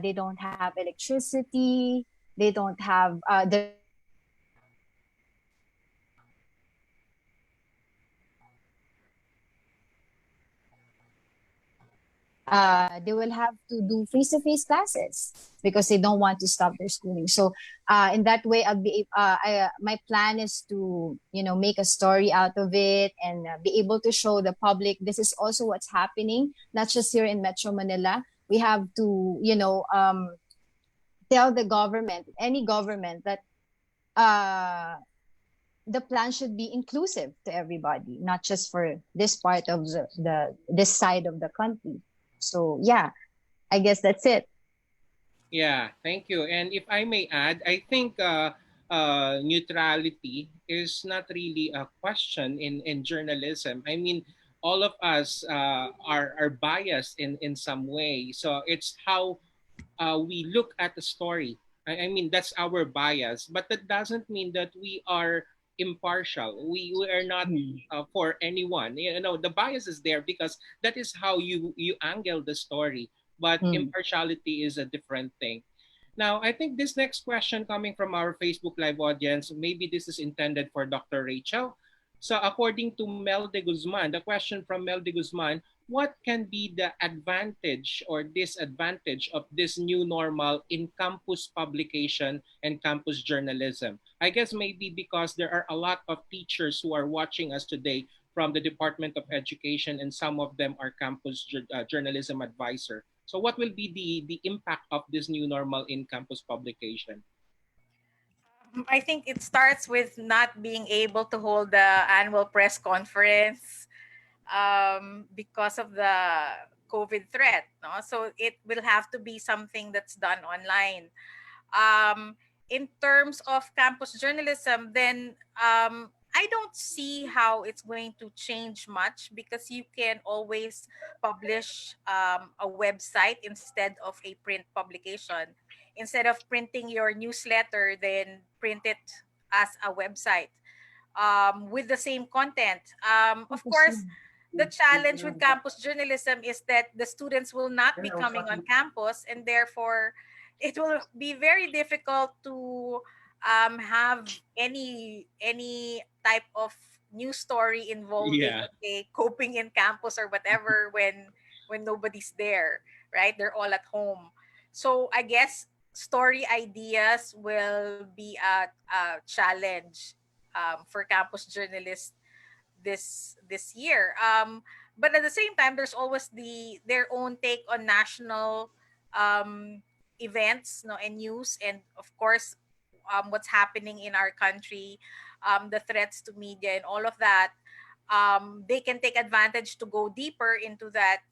They don't have electricity. They don't have the resources to travel to school. They will have to do they will have to do face-to-face classes because they don't want to stop their schooling. So in that way, my plan is to, make a story out of it and be able to show the public this is also what's happening, not just here in Metro Manila. We have to, tell the government, any government, that uh, the plan should be inclusive to everybody, not just for this part of the this side of the country. So yeah, I guess that's it. Yeah, thank you. And if I may add, I think neutrality is not really a question in journalism. I mean, all of us are biased in some way. So it's how we look at the story. I mean, that's our bias, but that doesn't mean that we are impartial. We are not for anyone. You know, the bias is there because that is how you angle the story. But Mm. impartiality is a different thing. Now, I think this next question coming from our Facebook Live audience, maybe this is intended for Dr. Rachel. So, according to Mel de Guzman, the question from Mel de Guzman, what can be the advantage or disadvantage of this new normal in campus publication and campus journalism? I guess maybe because there are a lot of teachers who are watching us today from the Department of Education, and some of them are campus journalism advisor. So, what will be the impact of this new normal in campus publication? I think it starts with not being able to hold the annual press conference because of the COVID threat. No, so it will have to be something that's done online. Um, in terms of campus journalism, then I don't see how it's going to change much because you can always publish a website instead of a print publication. Instead of printing your newsletter, then print it as a website with the same content. Of course, the challenge with campus journalism is that the students will not be coming on campus, and therefore, it will be very difficult to have any type of news story involving, Yeah. let's say, coping in campus or whatever when nobody's there, right? They're all at home. So I guess story ideas will be a challenge for campus journalists this year. But at the same time, there's always their own take on national um, events, no, and news, and of course, what's happening in our country, the threats to media, and all of that. They can take advantage to go deeper into that,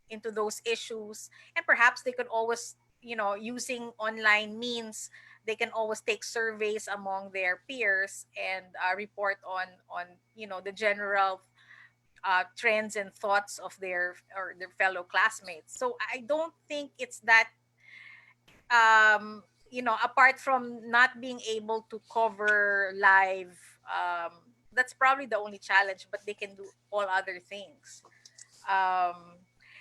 into those issues, and perhaps they could always, using online means, they can always take surveys among their peers and report on the general trends and thoughts of their fellow classmates. So I don't think it's that apart from not being able to cover live, that's probably the only challenge, but they can do all other things. um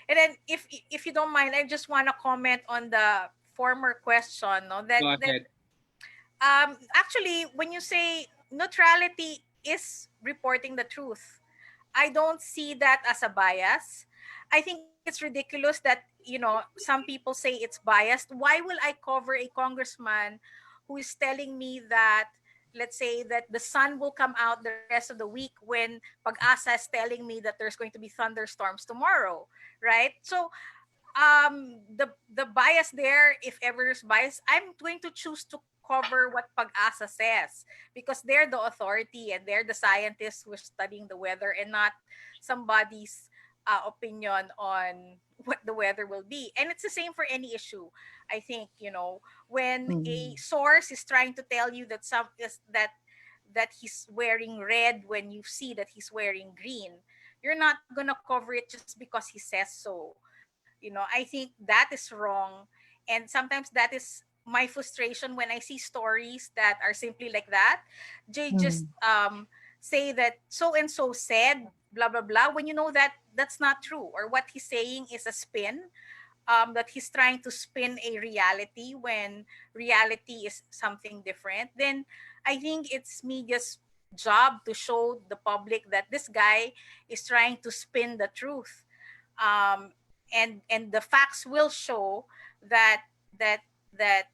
and then, if you don't mind, I just want to comment on the former question, no, Go that ahead. actually, when you say neutrality is reporting the truth, I don't see that as a bias. I think it's ridiculous that, some people say it's biased. Why will I cover a congressman who is telling me that, let's say, that the sun will come out the rest of the week, when Pag-asa is telling me that there's going to be thunderstorms tomorrow, right? So the bias there, if ever there's bias, I'm going to choose to cover what Pag-asa says, because they're the authority and they're the scientists who are studying the weather, and not somebody's opinion on what the weather will be. And it's the same for any issue. I think, when a Mm. source is trying to tell you that some is that he's wearing red when you see that he's wearing green, you're not gonna cover it just because he says so. I think that is wrong. And sometimes that is my frustration when I see stories that are simply like that. They just Mm. say that so and so said blah blah blah, when you know that that's not true, or what he's saying is a spin, that he's trying to spin a reality when reality is something different. Then I think it's media's job to show the public that this guy is trying to spin the truth. Um, and the facts will show that that that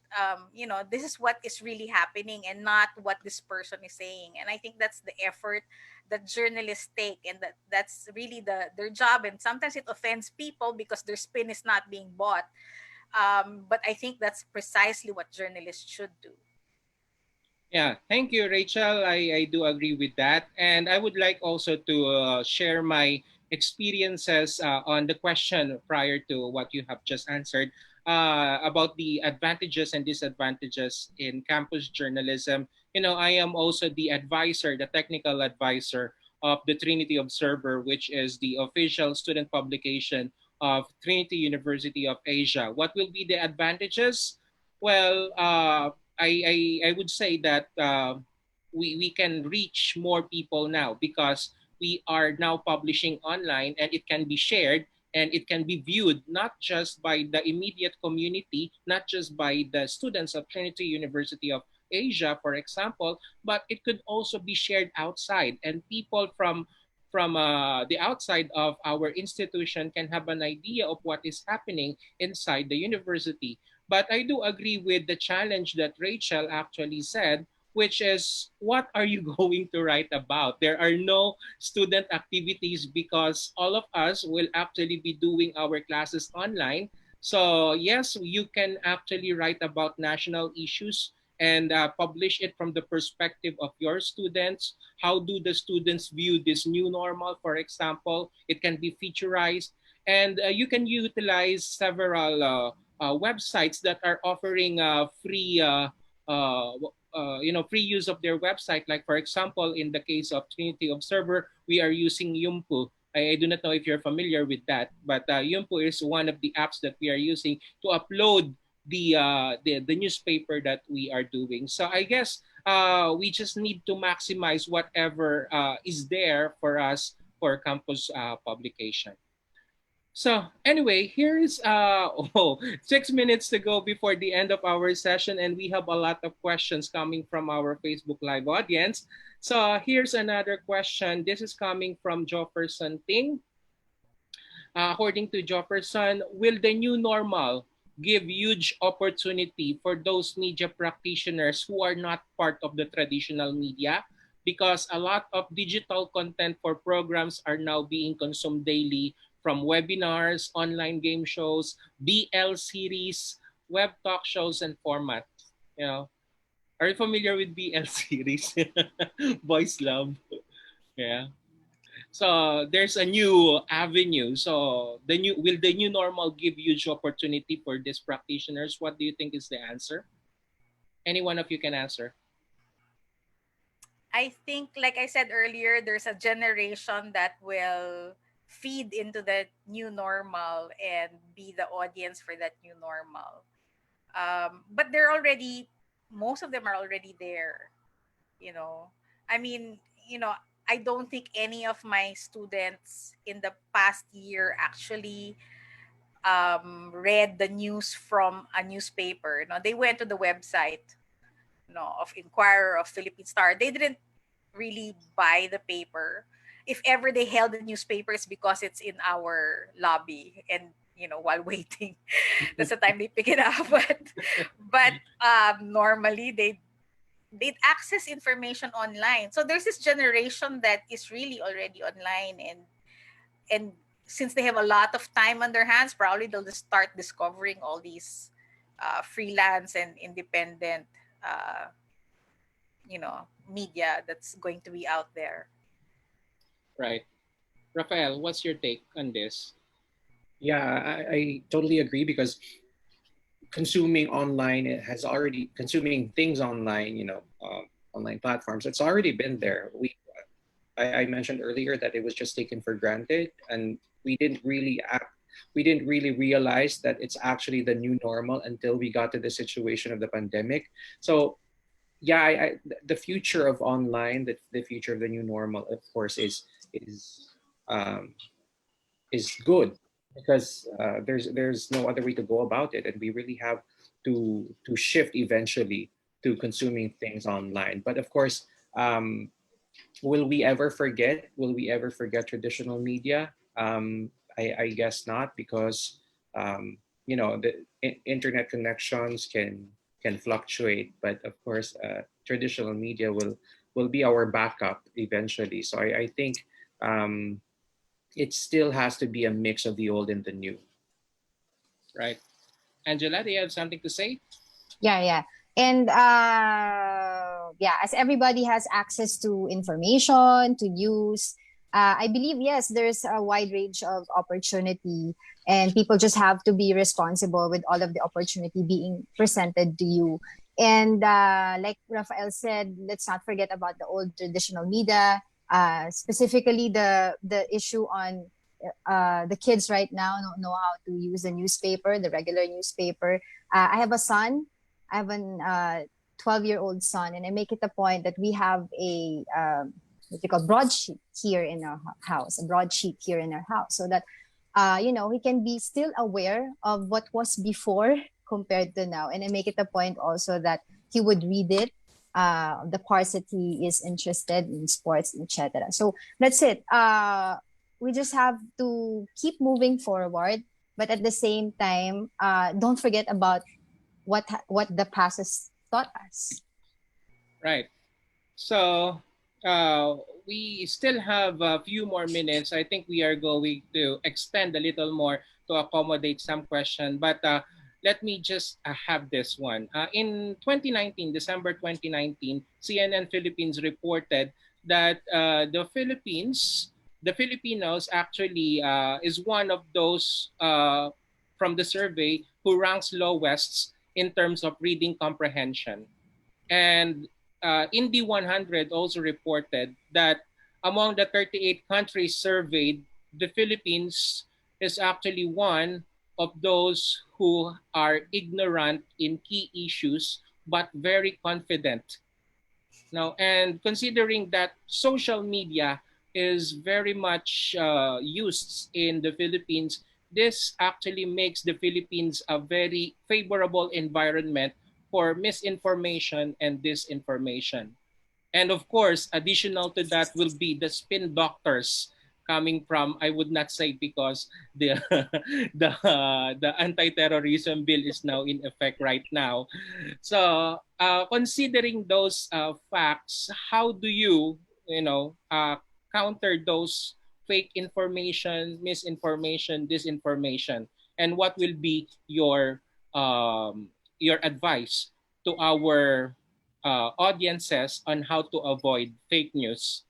this is what is really happening, and not what this person is saying. And I think that's the effort that journalists take, and that's really their job. And sometimes it offends people because their spin is not being bought. But I think that's precisely what journalists should do. Yeah, thank you, Rachel. I do agree with that. And I would like also to share my experiences on the question prior to what you have just answered about the advantages and disadvantages in campus journalism. I am also the advisor, the technical advisor of the Trinity Observer, which is the official student publication of Trinity University of Asia. What will be the advantages? Well, I would say that we can reach more people now because we are now publishing online, and it can be shared, and it can be viewed not just by the immediate community, not just by the students of Trinity University of Asia, for example, but it could also be shared outside, and people from the outside of our institution can have an idea of what is happening inside the university. But I do agree with the challenge that Rachel actually said, which is what are you going to write about? There are no student activities because all of us will actually be doing our classes online. So, yes, you can actually write about national issues and publish it from the perspective of your students. How do the students view this new normal, for example? It can be featurized. And you can utilize several websites that are offering free uh, free use of their website. Like for example, in the case of Trinity Observer, we are using Yumpu. I do not know if you're familiar with that, but Yumpu is one of the apps that we are using to upload the newspaper that we are doing. So I guess we just need to maximize whatever is there for us for campus publication. So anyway, here's 6 minutes to go before the end of our session, and we have a lot of questions coming from our Facebook Live audience. So here's another question. This is coming from Jofferson Ting. According to Jefferson, will the new normal give huge opportunity for those media practitioners who are not part of the traditional media? Because a lot of digital content for programs are now being consumed daily, from webinars, online game shows, BL series, web talk shows, and formats. You know, are you familiar with BL series? Boys Love. Yeah. So there's a new avenue. So the new normal give huge opportunity for these practitioners? What do you think is the answer? Any one of you can answer. I think, like I said earlier, there's a generation that will feed into the new normal and be the audience for that new normal. But they're already, most of them are already there, you know. I mean, you know, I don't think any of my students in the past year actually read the news from a newspaper. No, they went to the website, no, of Inquirer, of Philippine Star. They didn't really buy the paper. If ever they held the newspapers, because it's in our lobby, and while waiting, that's the time they pick it up. But normally they'd access information online. So there's this generation that is really already online, and since they have a lot of time on their hands, probably they'll just start discovering all these freelance and independent uh, media that's going to be out there. Right. Rafael, what's your take on this? Yeah, I totally agree because consuming online, it has already consuming things online, online platforms. It's already been there. I mentioned earlier that it was just taken for granted, and we didn't really realize that it's actually the new normal until we got to the situation of the pandemic. So yeah, the future of online, the future of the new normal, of course, is um, is good because there's no other way to go about it, and we really have to shift eventually to consuming things online. But of course, will we ever forget? Will we ever forget traditional media? I guess not, because the internet connections can fluctuate, but of course, traditional media will be our backup eventually. So I think um, it still has to be a mix of the old and the new. Right. Angela, do you have something to say? Yeah. And yeah, as everybody has access to information, to news, I believe, yes, there's a wide range of opportunity, and people just have to be responsible with all of the opportunity being presented to you. And like Rafael said, let's not forget about the old traditional media, specifically the issue on the kids right now don't know how to use a newspaper, the regular newspaper. I have a son. I have an 12-year-old son, and I make it a point that we have a what you call broadsheet here in our house, a broadsheet here in our house, so that he can be still aware of what was before compared to now. And I make it a point also that he would read it, the parts that he is interested in, sports, etc. So that's it. We just have to keep moving forward, but at the same time, don't forget about what the past has taught us. Right. So we still have a few more minutes. I think we are going to extend a little more to accommodate some question. But let me just have this one. In 2019, December 2019, CNN Philippines reported that the Filipinos actually is one of those from the survey who ranks lowest in terms of reading comprehension. And Indy 100 also reported that among the 38 countries surveyed, the Philippines is actually one of those who are ignorant in key issues but very confident. Now, and considering that social media is very much used in the Philippines, this actually makes the Philippines a very favorable environment for misinformation and disinformation. And of course, additional to that will be the spin doctors coming from, I would not say, because the the anti-terrorism bill is now in effect right now. So considering those facts, how do counter those fake information, misinformation, disinformation, and what will be your advice to our audiences on how to avoid fake news?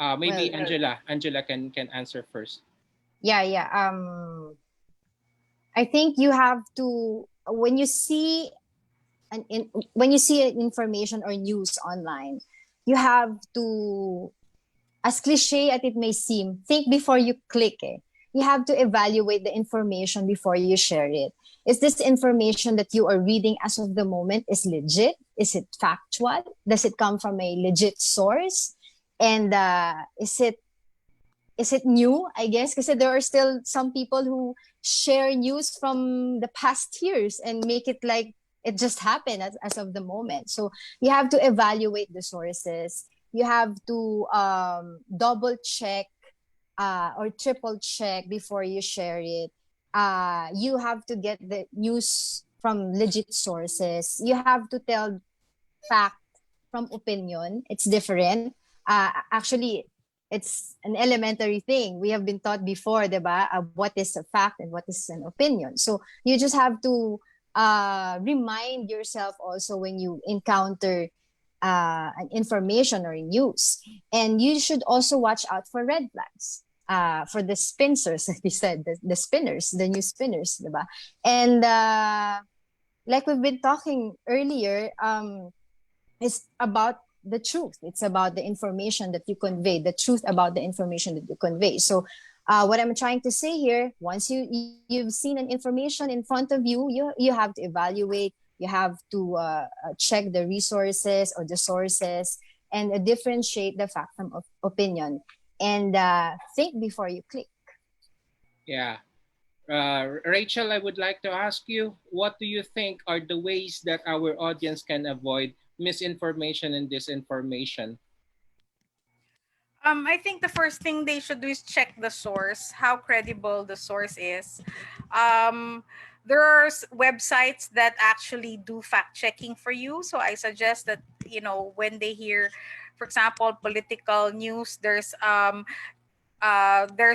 Maybe Well, Angela can answer first. yeah. I think you have to, when you see when you see information or news online, you have to, as cliche as it may seem, think before you click. you have to evaluate the information before you share it. Is this information that you are reading as of the moment is legit? Is it factual? Does it come from a legit source? And is it new? I guess because there are still some people who share news from the past years and make it like it just happened as of the moment. So you have to evaluate the sources. You have to double check or triple check before you share it. You have to get the news from legit sources. You have to tell fact from opinion. It's different. Actually, it's an elementary thing. We have been taught before, diba? What is a fact and what is an opinion. So you just have to remind yourself also when you encounter an information or news. And you should also watch out for red flags. For the spinners, as we said, the spinners, the new spinners, diba? And like we've been talking earlier, it's about the truth. It's about the information that you convey, the truth about the information that you convey. So, what I'm trying to say here, once you've seen an information in front of you, you have to evaluate. You have to check the resources or the sources and differentiate the fact from opinion. And think before you click. Yeah. Rachel, I would like to ask you, what do you think are the ways that our audience can avoid misinformation and disinformation? I think the first thing they should do is check the source, how credible the source is. There are websites that actually do fact checking for you. So I suggest that, when they hear, for example, political news, there's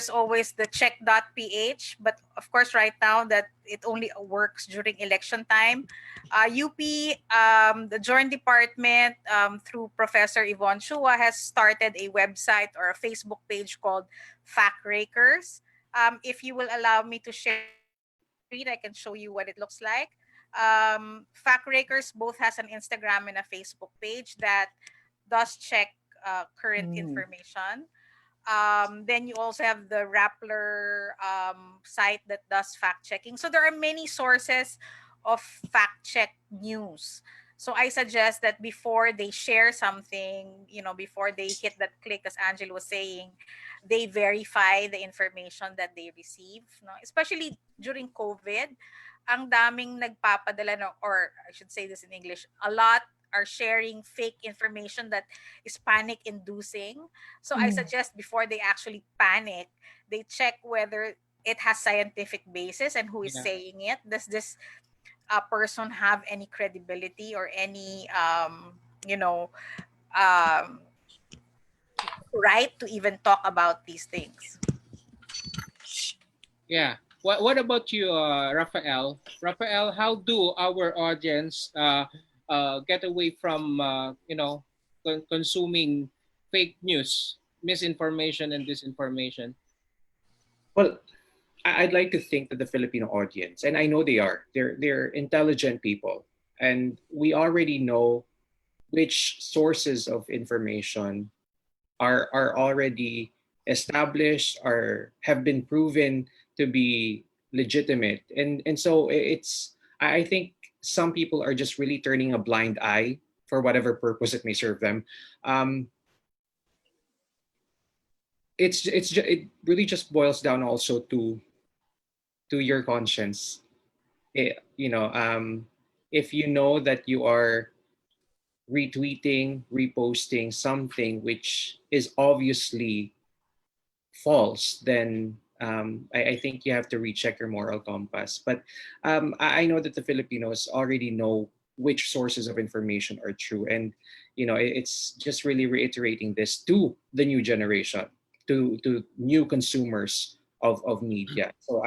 always the check.ph, but of course right now that it only works during election time. UP, the joint department, through Professor Yvonne Chua, has started a website or a Facebook page called Fact Rakers. If you will allow me to share my screen, I can show you what it looks like. Fact Rakers both has an Instagram and a Facebook page that does check current Mm. information. Then you also have the Rappler site that does fact checking. So there are many sources of fact check news. So I suggest that before they share something, before they hit that click, as Angela was saying, they verify the information that they receive. No? Especially during COVID, ang daming nagpapadala, or I should say this in English, a lot are sharing fake information that is panic inducing. So I Mm. suggest before they actually panic, they check whether it has scientific basis and who is Yeah. saying it. Does this person have any credibility or any um, right to even talk about these things? Yeah. What about you, Rafael? Rafael, how do our audience get away from consuming fake news, misinformation, and disinformation? Well, I'd like to think that the Filipino audience, and I know they are, they're intelligent people, and we already know which sources of information are already established or have been proven to be legitimate, and so it's I think some people are just really turning a blind eye for whatever purpose it may serve them. um, it really just boils down also to your conscience. If you know that you are retweeting, reposting something which is obviously false, then I think you have to recheck your moral compass. But I know that the Filipinos already know which sources of information are true, and it's just really reiterating this to the new generation, to new consumers of media. So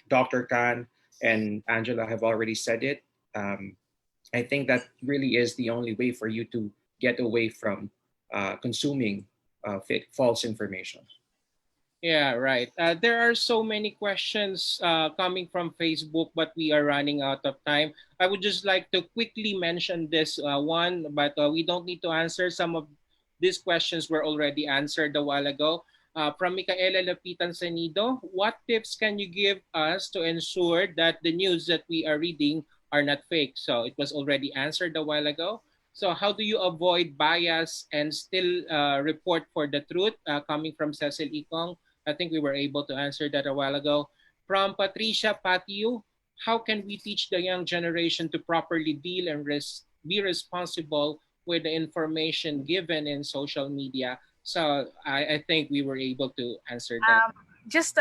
Dr. Khan and Angela have already said it. Um, I think that really is the only way for you to get away from consuming false information. Yeah, right. There are so many questions coming from Facebook, but we are running out of time. I would just like to quickly mention this one, but we don't need to answer. Some of these questions were already answered a while ago. From Micaela Lapitan Sanido, what tips can you give us to ensure that the news that we are reading are not fake? So it was already answered a while ago. So how do you avoid bias and still report for the truth? Coming from Cecil Ikong, I think we were able to answer that a while ago. From Patricia Patiu, how can we teach the young generation to properly deal and be responsible with the information given in social media? So I think we were able to answer that. Um, just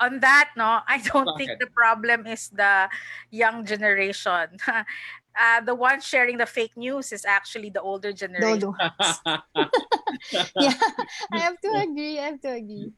on that, no, I don't Go think ahead. the problem is the young generation. The one sharing the fake news is actually the older The old generation. ones. Yeah, I have to agree. I have to agree.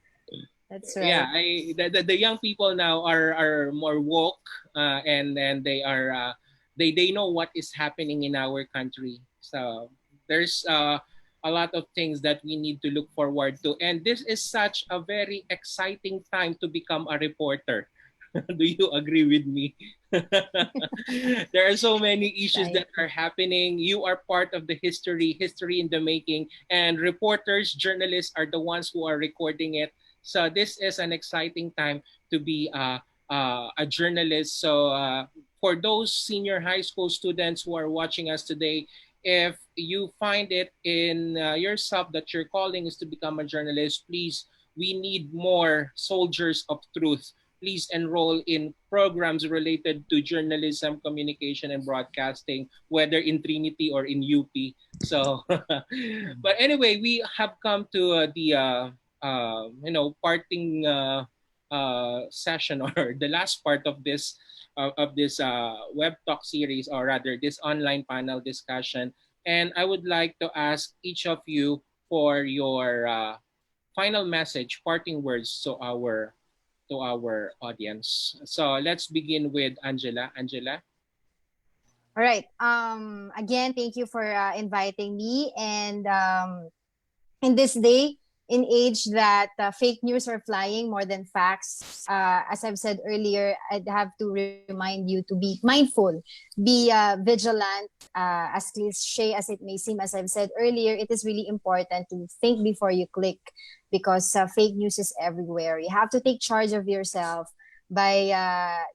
That's Yeah, right. the young people now are more woke, and they are they know what is happening in our country. So there's a lot of things that we need to look forward to, and this is such a very exciting time to become a reporter. Do you agree with me? There are so many issues Right. that are happening. You are part of the history in the making, and reporters, journalists are the ones who are recording it. So this is an exciting time to be a journalist. So for those senior high school students who are watching us today, if you find it in yourself that your calling is to become a journalist, please, we need more soldiers of truth. Please enroll in programs related to journalism, communication, and broadcasting, whether in Trinity or in UP. So, but anyway, we have come to parting session or the last part of this web talk series, or rather this online panel discussion. And I would like to ask each of you for your final message, parting words to our audience. So let's begin with Angela. Angela. All right. Again, thank you for inviting me. And in this day in age that fake news are flying more than facts, as I've said earlier, I'd have to remind you to be mindful, be vigilant. As cliche as it may seem, as I've said earlier, it is really important to think before you click, because fake news is everywhere. You have to take charge of yourself by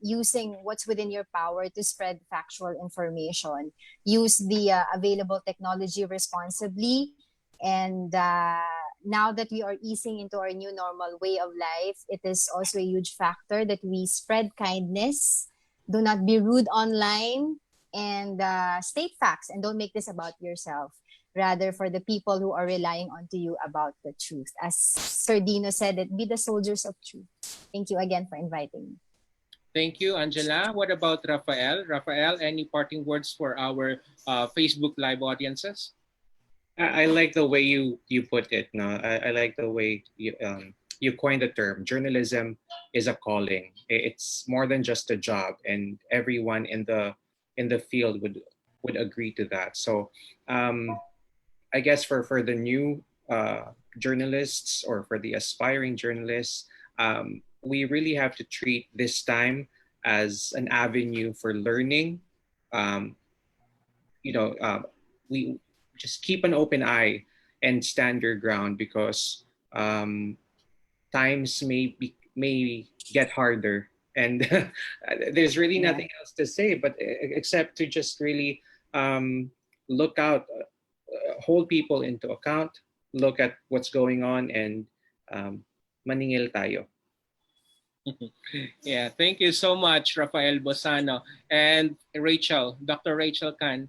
using what's within your power to spread factual information. Use the available technology responsibly. And now that we are easing into our new normal way of life, it is also a huge factor that we spread kindness, do not be rude online, and state facts, and don't make this about yourself. Rather, for the people who are relying onto you about the truth. As Sir Dino said, it be the soldiers of truth. Thank you again for inviting me. Thank you, Angela. What about Rafael? Rafael, any parting words for our Facebook Live audiences? I like the way you put it. No, I like the way you coined the term. Journalism is a calling. It's more than just a job, and everyone in the field would agree to that. So, um, I guess for the new journalists or for the aspiring journalists, we really have to treat this time as an avenue for learning. Um, you know, we just keep an open eye and stand your ground, because um, times may get harder, and there's really Yeah. nothing else to say but except to just really um, look out, hold people into account, look at what's going on, and um, maningil tayo. Yeah, thank you so much, Rafael Bosano. And Rachel, Dr. Rachel Khan.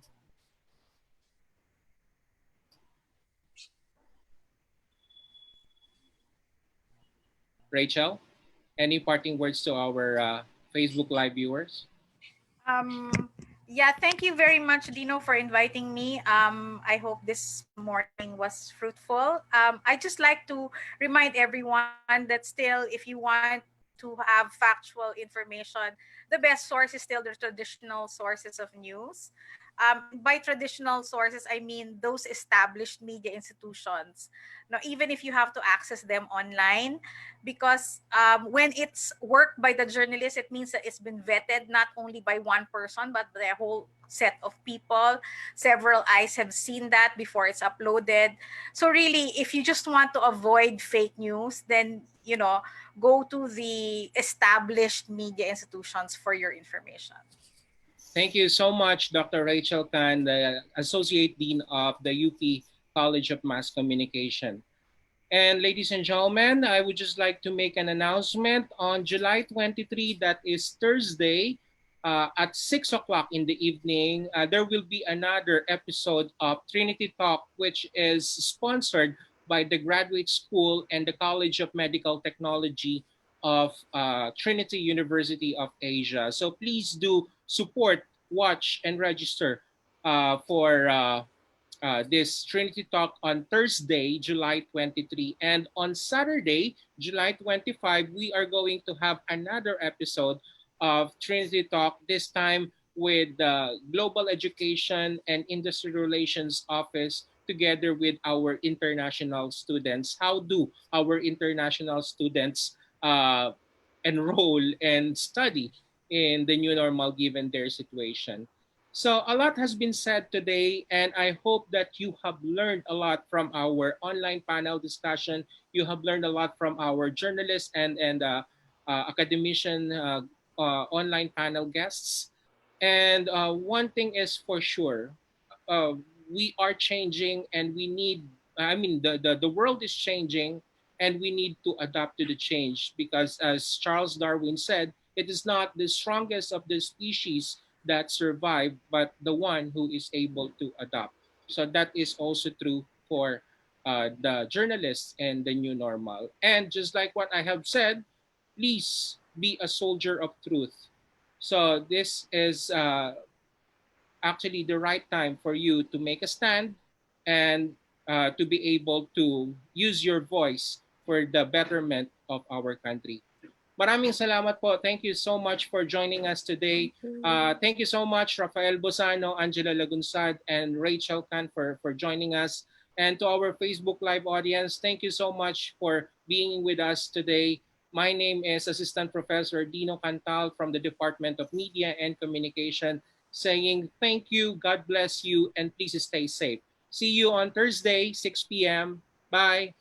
Rachel, any parting words to our Facebook Live viewers? Um, yeah, thank you very much, Dino, for inviting me. I hope this morning was fruitful. I just like to remind everyone that still, if you want to have factual information, the best source is still the traditional sources of news. And by traditional sources, I mean those established media institutions. Now, even if you have to access them online, because when it's work by the journalist, it means that it's been vetted not only by one person but the whole set of people. Several eyes have seen that before it's uploaded. So really, if you just want to avoid fake news, then go to the established media institutions for your information. Thank you so much, Dr. Rachel Khan, the Associate Dean of the UP College of Mass Communication. And ladies and gentlemen, I would just like to make an announcement on July 23, that is Thursday, at 6 o'clock in the evening. There will be another episode of Trinity Talk, which is sponsored by the Graduate School and the College of Medical Technology of Trinity University of Asia. So please do support, watch, and register for this Trinity Talk on Thursday, July 23. And on Saturday, July 25, we are going to have another episode of Trinity Talk, this time with the Global Education and Industry Relations Office together with our international students. How do our international students enroll and study in the new normal given their situation? So a lot has been said today, and I hope that you have learned a lot from our online panel discussion. You have learned a lot from our journalists and academician online panel guests. And one thing is for sure, uh, we are changing, and we need. I mean, the world is changing, and we need to adapt to the change because, as Charles Darwin said, it is not the strongest of the species that survive, but the one who is able to adapt. So that is also true for the journalists and the new normal. And just like what I have said, please be a soldier of truth. So this is actually the right time for you to make a stand and to be able to use your voice for the betterment of our country. Maraming salamat po. Thank you so much for joining us today. Thank you so much, Rafael Bosano, Angela Lagunsad, and Rachel Khan for joining us. And to our Facebook Live audience, thank you so much for being with us today. My name is Assistant Professor Dino Cantal from the Department of Media and Communication, saying thank you, God bless you, and please stay safe. See you on Thursday, 6 p.m. Bye.